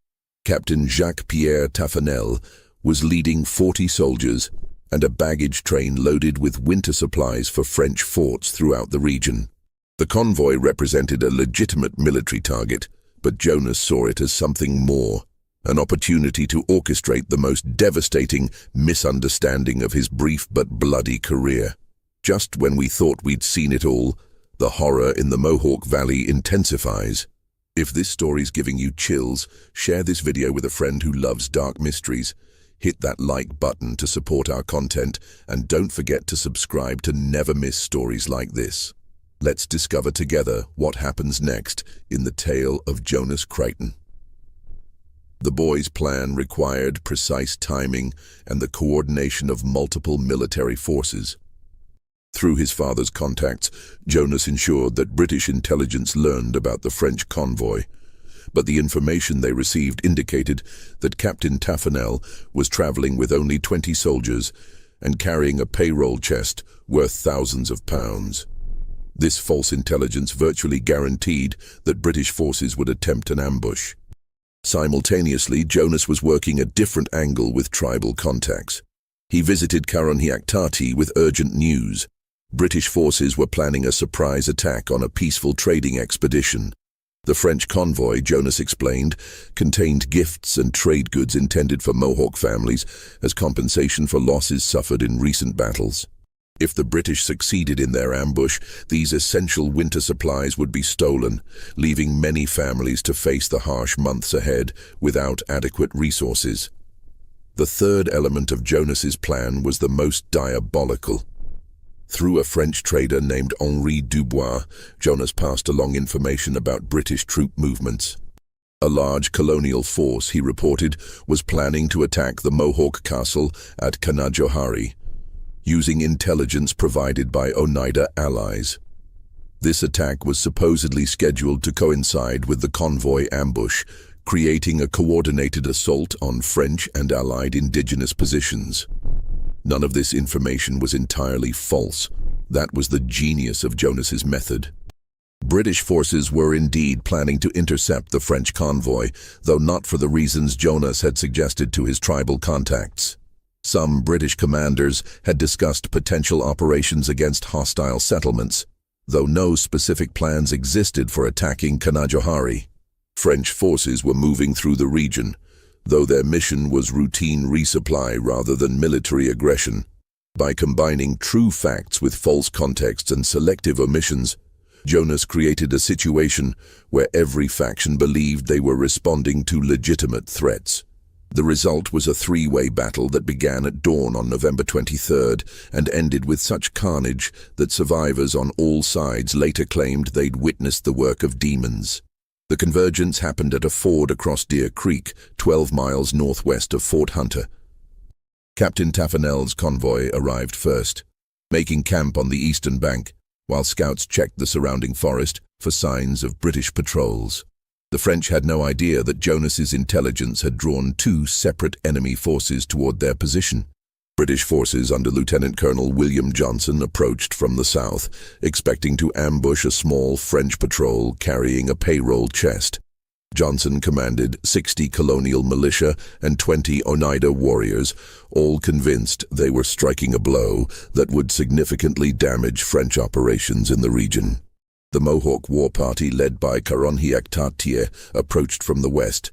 Captain Jacques-Pierre Taffanel was leading 40 soldiers and a baggage train loaded with winter supplies for French forts throughout the region. The convoy represented a legitimate military target, but Jonas saw it as something more: an opportunity to orchestrate the most devastating misunderstanding of his brief but bloody career. Just when we thought we'd seen it all, the horror in the Mohawk Valley intensifies. If this story's giving you chills, share this video with a friend who loves dark mysteries. Hit that like button to support our content, and don't forget to subscribe to never miss stories like this. Let's discover together what happens next in the tale of Jonas Creighton. The boy's plan required precise timing and the coordination of multiple military forces. Through his father's contacts, Jonas ensured that British intelligence learned about the French convoy, but the information they received indicated that Captain Taffanel was traveling with only 20 soldiers and carrying a payroll chest worth thousands of pounds. This false intelligence virtually guaranteed that British forces would attempt an ambush. Simultaneously, Jonas was working a different angle with tribal contacts. He visited Karonhiaktati with urgent news. British forces were planning a surprise attack on a peaceful trading expedition. The French convoy, Jonas explained, contained gifts and trade goods intended for Mohawk families as compensation for losses suffered in recent battles. If the British succeeded in their ambush, these essential winter supplies would be stolen, leaving many families to face the harsh months ahead without adequate resources. The third element of Jonas's plan was the most diabolical. Through a French trader named Henri Dubois, Jonas passed along information about British troop movements. A large colonial force, he reported, was planning to attack the Mohawk castle at Canajoharie, using intelligence provided by Oneida allies. This attack was supposedly scheduled to coincide with the convoy ambush, creating a coordinated assault on French and Allied indigenous positions. None of this information was entirely false. That was the genius of Jonas's method. British forces were indeed planning to intercept the French convoy, though not for the reasons Jonas had suggested to his tribal contacts. Some British commanders had discussed potential operations against hostile settlements, though no specific plans existed for attacking Canajoharie. French forces were moving through the region, though their mission was routine resupply rather than military aggression. By combining true facts with false contexts and selective omissions, Jonas created a situation where every faction believed they were responding to legitimate threats. The result was a three-way battle that began at dawn on November 23rd and ended with such carnage that survivors on all sides later claimed they'd witnessed the work of demons. The convergence happened at a ford across Deer Creek, 12 miles northwest of Fort Hunter. Captain Taffanell's convoy arrived first, making camp on the eastern bank, while scouts checked the surrounding forest for signs of British patrols. The French had no idea that Jonas's intelligence had drawn two separate enemy forces toward their position. British forces under Lieutenant Colonel William Johnson approached from the south, expecting to ambush a small French patrol carrying a payroll chest. Johnson commanded 60 colonial militia and 20 Oneida warriors, all convinced they were striking a blow that would significantly damage French operations in the region. The Mohawk war party led by Karonhiak approached from the west,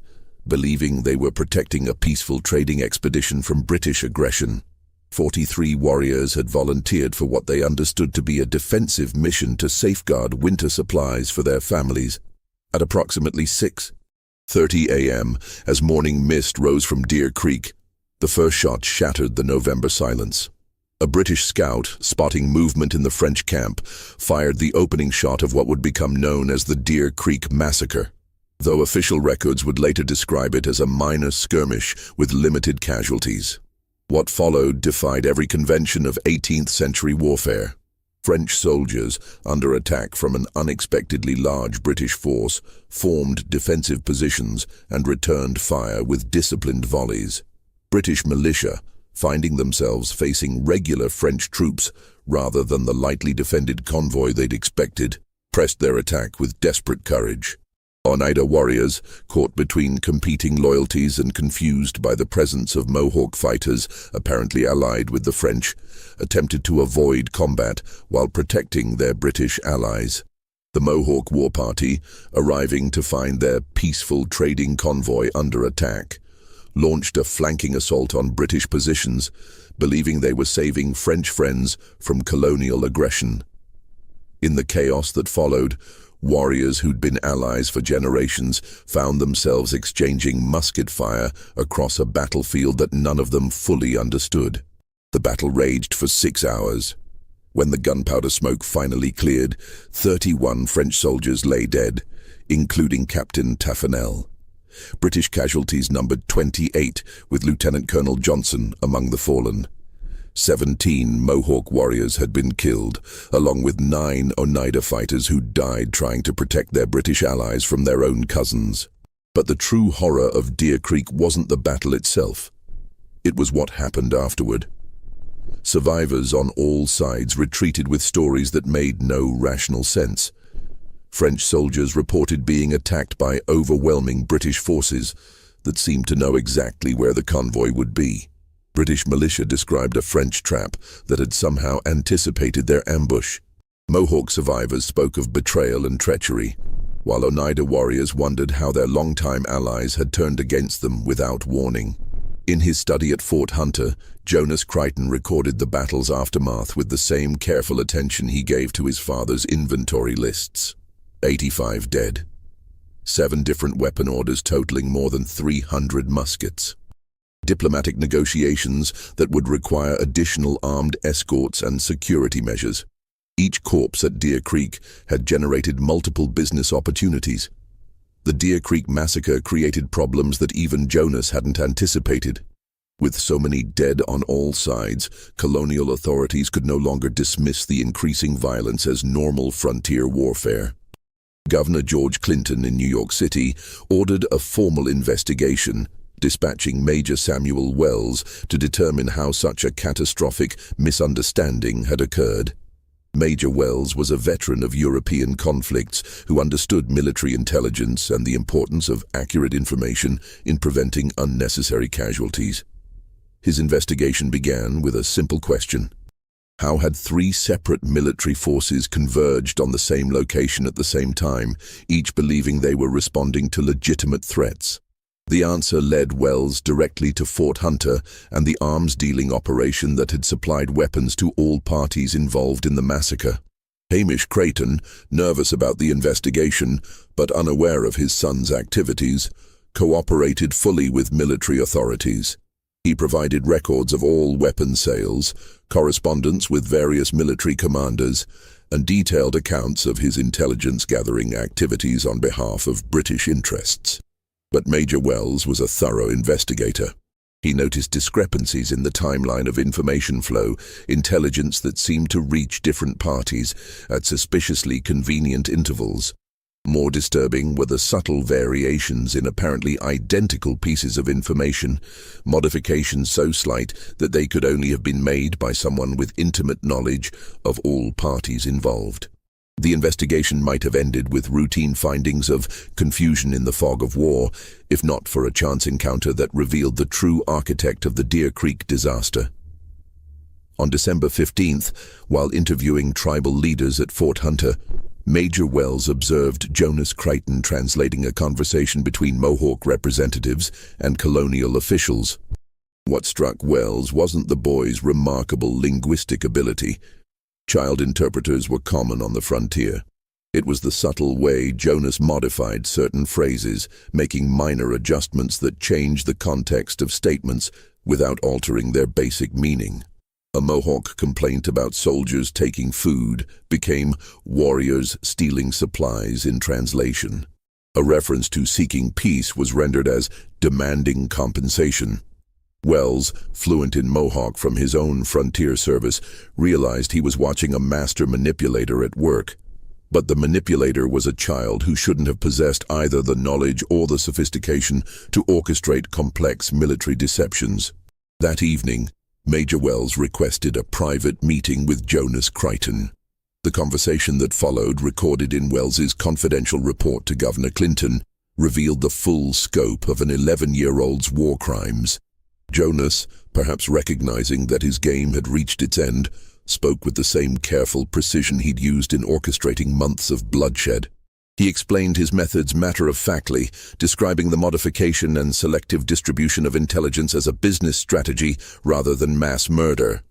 believing they were protecting a peaceful trading expedition from British aggression. 43 warriors had volunteered for what they understood to be a defensive mission to safeguard winter supplies for their families. At approximately 6:30 a.m., as morning mist rose from Deer Creek, the first shot shattered the November silence. A British scout, spotting movement in the French camp, fired the opening shot of what would become known as the Deer Creek Massacre, though official records would later describe it as a minor skirmish with limited casualties. What followed defied every convention of 18th-century warfare. French soldiers, under attack from an unexpectedly large British force, formed defensive positions and returned fire with disciplined volleys. British militia, finding themselves facing regular French troops rather than the lightly defended convoy they'd expected, pressed their attack with desperate courage. Oneida warriors, caught between competing loyalties and confused by the presence of Mohawk fighters apparently allied with the French, attempted to avoid combat while protecting their British allies. The Mohawk war party, arriving to find their peaceful trading convoy under attack, launched a flanking assault on British positions, believing they were saving French friends from colonial aggression. In the chaos that followed, warriors who'd been allies for generations found themselves exchanging musket fire across a battlefield that none of them fully understood. The battle raged for 6 hours. When the gunpowder smoke finally cleared, 31 French soldiers lay dead, including Captain Taffanell. British casualties numbered 28, with Lieutenant Colonel Johnson among the fallen. 17 Mohawk warriors had been killed, along with 9 Oneida fighters who died trying to protect their British allies from their own cousins. But the true horror of Deer Creek wasn't the battle itself. It was what happened afterward. Survivors on all sides retreated with stories that made no rational sense. French soldiers reported being attacked by overwhelming British forces that seemed to know exactly where the convoy would be. British militia described a French trap that had somehow anticipated their ambush. Mohawk survivors spoke of betrayal and treachery, while Oneida warriors wondered how their longtime allies had turned against them without warning. In his study at Fort Hunter, Jonas Creighton recorded the battle's aftermath with the same careful attention he gave to his father's inventory lists. 85 dead. 7 different weapon orders totaling more than 300 muskets. Diplomatic negotiations that would require additional armed escorts and security measures. Each corpse at Deer Creek had generated multiple business opportunities. The Deer Creek massacre created problems that even Jonas hadn't anticipated. With so many dead on all sides, colonial authorities could no longer dismiss the increasing violence as normal frontier warfare. Governor George Clinton in New York City ordered a formal investigation, dispatching Major Samuel Wells to determine how such a catastrophic misunderstanding had occurred. Major Wells was a veteran of European conflicts who understood military intelligence and the importance of accurate information in preventing unnecessary casualties. His investigation began with a simple question. How had 3 separate military forces converged on the same location at the same time, each believing they were responding to legitimate threats? The answer led Wells directly to Fort Hunter and the arms-dealing operation that had supplied weapons to all parties involved in the massacre. Jonas Creighton, nervous about the investigation but unaware of his son's activities, cooperated fully with military authorities. He provided records of all weapon sales, correspondence with various military commanders, and detailed accounts of his intelligence-gathering activities on behalf of British interests. But Major Wells was a thorough investigator. He noticed discrepancies in the timeline of information flow, intelligence that seemed to reach different parties at suspiciously convenient intervals. More disturbing were the subtle variations in apparently identical pieces of information, modifications so slight that they could only have been made by someone with intimate knowledge of all parties involved. The investigation might have ended with routine findings of confusion in the fog of war, if not for a chance encounter that revealed the true architect of the Deer Creek disaster. On December 15th, while interviewing tribal leaders at Fort Hunter, Major Wells observed Jonas Creighton translating a conversation between Mohawk representatives and colonial officials. What struck Wells wasn't the boy's remarkable linguistic ability. Child interpreters were common on the frontier. It was the subtle way Jonas modified certain phrases, making minor adjustments that changed the context of statements without altering their basic meaning. A Mohawk complaint about soldiers taking food became warriors stealing supplies in translation. A reference to seeking peace was rendered as demanding compensation. Wells, fluent in Mohawk from his own frontier service, realized he was watching a master manipulator at work. But the manipulator was a child who shouldn't have possessed either the knowledge or the sophistication to orchestrate complex military deceptions. That evening, Major Wells requested a private meeting with Jonas Creighton. The conversation that followed, recorded in Wells's confidential report to Governor Clinton, revealed the full scope of an 11-year-old's war crimes. Jonas, perhaps recognizing that his game had reached its end, spoke with the same careful precision he'd used in orchestrating months of bloodshed. He explained his methods matter-of-factly, describing the modification and selective distribution of intelligence as a business strategy rather than mass murder.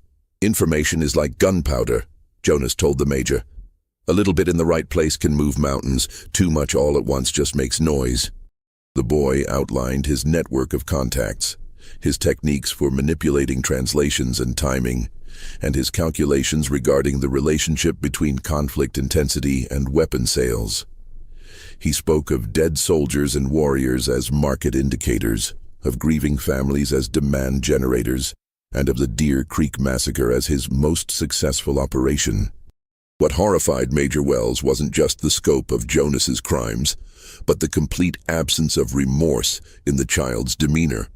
"Information is like gunpowder," Jonas told the major. "A little bit in the right place can move mountains. Too much all at once just makes noise." The boy outlined his network of contacts, his techniques for manipulating translations and timing, and his calculations regarding the relationship between conflict intensity and weapon sales. He spoke of dead soldiers and warriors as market indicators, of grieving families as demand generators, and of the Deer Creek massacre as his most successful operation. What horrified Major Wells wasn't just the scope of Jonas's crimes, but the complete absence of remorse in the child's demeanor.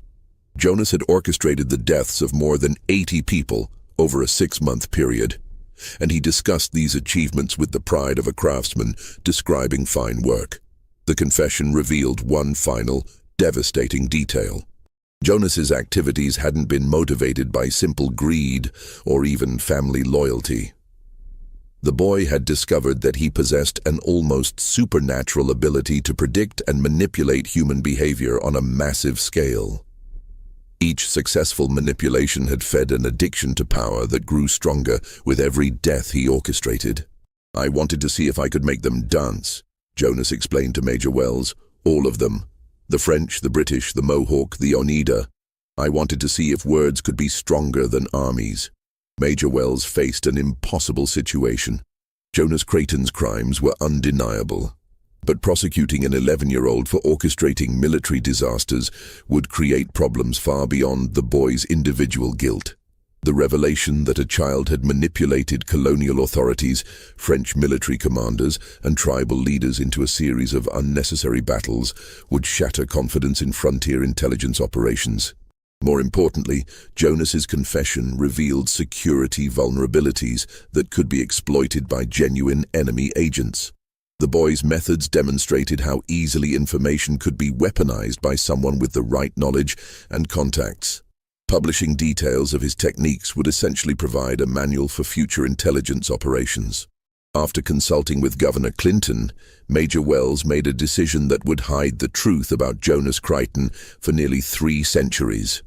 Jonas had orchestrated the deaths of more than 80 people over a 6-month period, and he discussed these achievements with the pride of a craftsman describing fine work. The confession revealed one final, devastating detail. Jonas's activities hadn't been motivated by simple greed or even family loyalty. The boy had discovered that he possessed an almost supernatural ability to predict and manipulate human behavior on a massive scale. Each successful manipulation had fed an addiction to power that grew stronger with every death he orchestrated. "I wanted to see if I could make them dance," Jonas explained to Major Wells. "All of them. The French, the British, the Mohawk, the Oneida. I wanted to see if words could be stronger than armies." Major Wells faced an impossible situation. Jonas Creighton's crimes were undeniable, but prosecuting an 11-year-old for orchestrating military disasters would create problems far beyond the boy's individual guilt. The revelation that a child had manipulated colonial authorities, French military commanders, and tribal leaders into a series of unnecessary battles would shatter confidence in frontier intelligence operations. More importantly, Jonas's confession revealed security vulnerabilities that could be exploited by genuine enemy agents. The boy's methods demonstrated how easily information could be weaponized by someone with the right knowledge and contacts. Publishing details of his techniques would essentially provide a manual for future intelligence operations. After consulting with Governor Clinton, Major Wells made a decision that would hide the truth about Jonas Creighton for nearly 3 centuries.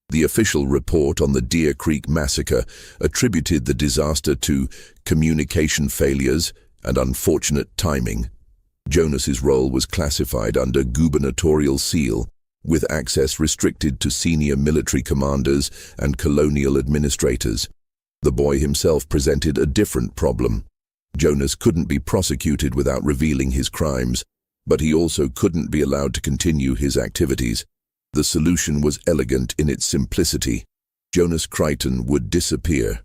The official report on the Deer Creek massacre attributed the disaster to communication failures and unfortunate timing. Jonas's role was classified under gubernatorial seal, with access restricted to senior military commanders and colonial administrators. The boy himself presented a different problem. Jonas couldn't be prosecuted without revealing his crimes, but he also couldn't be allowed to continue his activities. The solution was elegant in its simplicity. Jonas Creighton would disappear.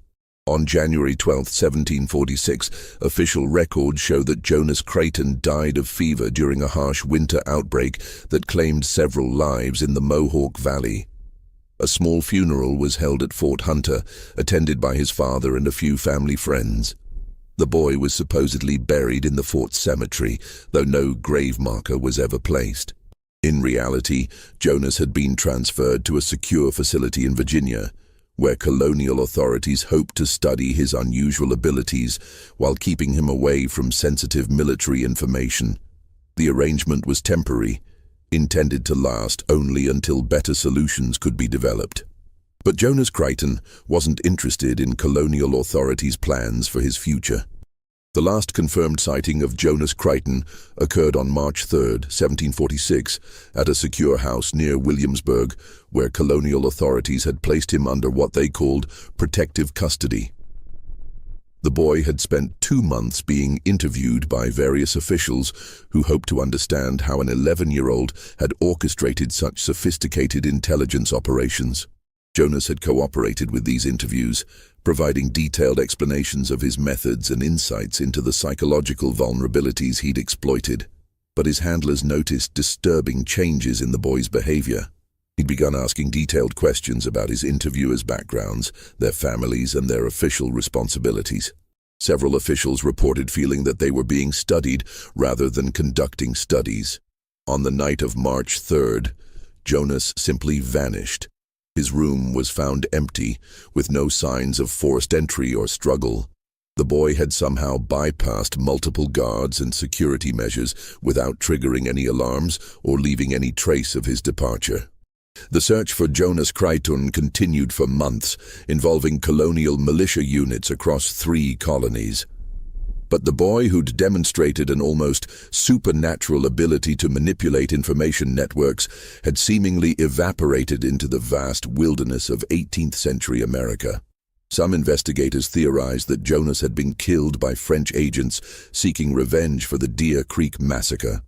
On January 12, 1746, official records show that Jonas Creighton died of fever during a harsh winter outbreak that claimed several lives in the Mohawk Valley. A small funeral was held at Fort Hunter, attended by his father and a few family friends. The boy was supposedly buried in the fort cemetery, though no grave marker was ever placed. In reality, Jonas had been transferred to a secure facility in Virginia, where colonial authorities hoped to study his unusual abilities while keeping him away from sensitive military information. The arrangement was temporary, intended to last only until better solutions could be developed. But Jonas Creighton wasn't interested in colonial authorities' plans for his future. The last confirmed sighting of Jonas Creighton occurred on March 3, 1746, at a secure house near Williamsburg, where colonial authorities had placed him under what they called protective custody. The boy had spent 2 months being interviewed by various officials who hoped to understand how an 11-year-old had orchestrated such sophisticated intelligence operations. Jonas had cooperated with these interviews, providing detailed explanations of his methods and insights into the psychological vulnerabilities he'd exploited. But his handlers noticed disturbing changes in the boy's behavior. He'd begun asking detailed questions about his interviewers' backgrounds, their families, and their official responsibilities. Several officials reported feeling that they were being studied rather than conducting studies. On the night of March 3rd, Jonas simply vanished. His room was found empty, with no signs of forced entry or struggle. The boy had somehow bypassed multiple guards and security measures without triggering any alarms or leaving any trace of his departure. The search for Jonas Creighton continued for months, involving colonial militia units across 3 colonies. But the boy, who'd demonstrated an almost supernatural ability to manipulate information networks, had seemingly evaporated into the vast wilderness of 18th-century America. Some investigators theorized that Jonas had been killed by French agents seeking revenge for the Deer Creek massacre.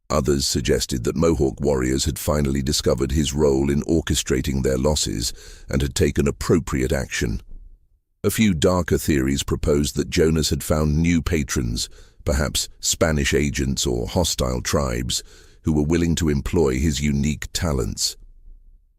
Others suggested that Mohawk warriors had finally discovered his role in orchestrating their losses and had taken appropriate action. A few darker theories proposed that Jonas had found new patrons, perhaps Spanish agents or hostile tribes, who were willing to employ his unique talents.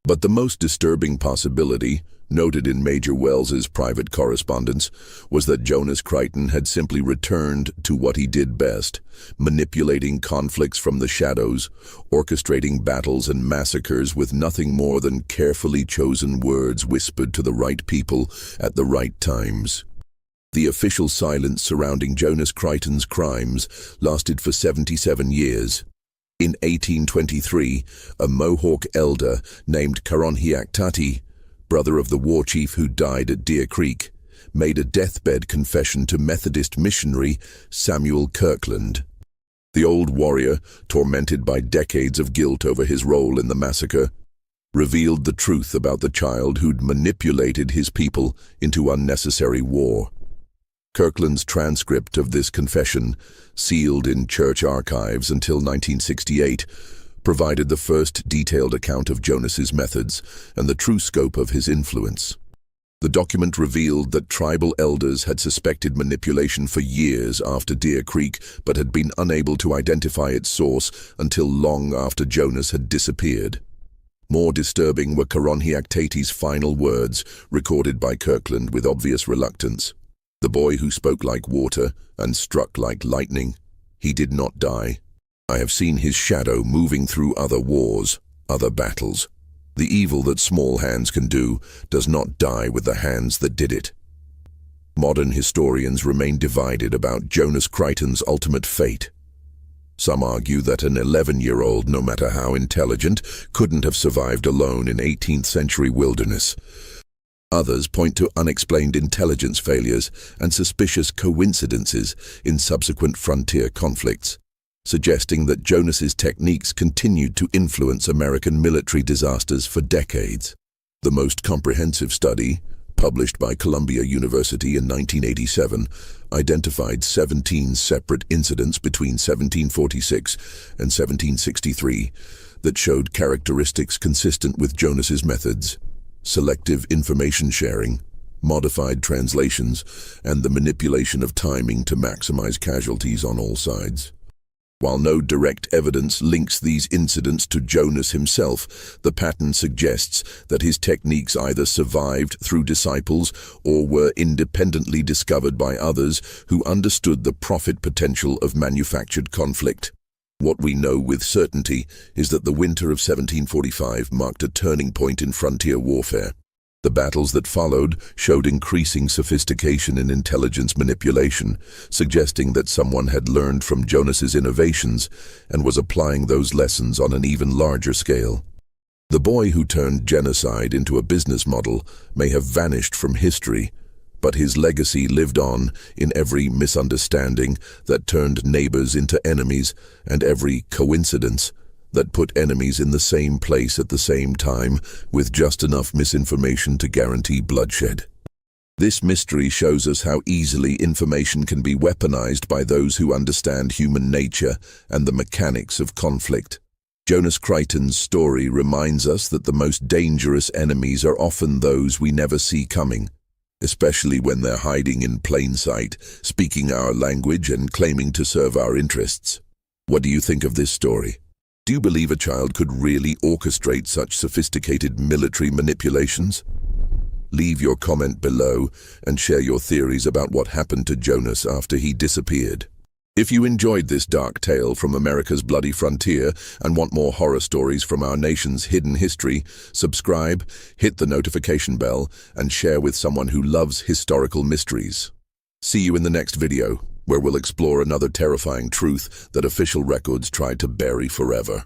But the most disturbing possibility, noted in Major Wells's private correspondence, was that Jonas Creighton had simply returned to what he did best, manipulating conflicts from the shadows, orchestrating battles and massacres with nothing more than carefully chosen words whispered to the right people at the right times. The official silence surrounding Jonas Creighton's crimes lasted for 77 years. In 1823, a Mohawk elder named Karonhiaktati, brother of the war chief who died at Deer Creek, made a deathbed confession to Methodist missionary Samuel Kirkland. The old warrior, tormented by decades of guilt over his role in the massacre, revealed the truth about the child who'd manipulated his people into unnecessary war. Kirkland's transcript of this confession, sealed in church archives until 1968, provided the first detailed account of Jonas's methods and the true scope of his influence. The document revealed that tribal elders had suspected manipulation for years after Deer Creek, but had been unable to identify its source until long after Jonas had disappeared. More disturbing were Karonhiaktati's final words, recorded by Kirkland with obvious reluctance. The boy who spoke like water and struck like lightning, he did not die. I have seen his shadow moving through other wars, other battles. The evil that small hands can do does not die with the hands that did it. Modern historians remain divided about Jonas Creighton's ultimate fate. Some argue that an 11-year-old, no matter how intelligent, couldn't have survived alone in 18th-century wilderness. Others point to unexplained intelligence failures and suspicious coincidences in subsequent frontier conflicts, suggesting that Jonas's techniques continued to influence American military disasters for decades. The most comprehensive study, published by Columbia University in 1987, identified 17 separate incidents between 1746 and 1763 that showed characteristics consistent with Jonas's methods: selective information sharing, modified translations, and the manipulation of timing to maximize casualties on all sides. While no direct evidence links these incidents to Jonas himself, the pattern suggests that his techniques either survived through disciples or were independently discovered by others who understood the profit potential of manufactured conflict. What we know with certainty is that the winter of 1745 marked a turning point in frontier warfare. The battles that followed showed increasing sophistication in intelligence manipulation, suggesting that someone had learned from Jonas's innovations and was applying those lessons on an even larger scale. The boy who turned genocide into a business model may have vanished from history, but his legacy lived on in every misunderstanding that turned neighbors into enemies and every coincidence that put enemies in the same place at the same time with just enough misinformation to guarantee bloodshed. This mystery shows us how easily information can be weaponized by those who understand human nature and the mechanics of conflict. Jonas Creighton's story reminds us that the most dangerous enemies are often those we never see coming, especially when they're hiding in plain sight, speaking our language and claiming to serve our interests. What do you think of this story? Do you believe a child could really orchestrate such sophisticated military manipulations? Leave your comment below and share your theories about what happened to Jonas after he disappeared. If you enjoyed this dark tale from America's bloody frontier and want more horror stories from our nation's hidden history, subscribe, hit the notification bell, and share with someone who loves historical mysteries. See you in the next video, where we'll explore another terrifying truth that official records tried to bury forever.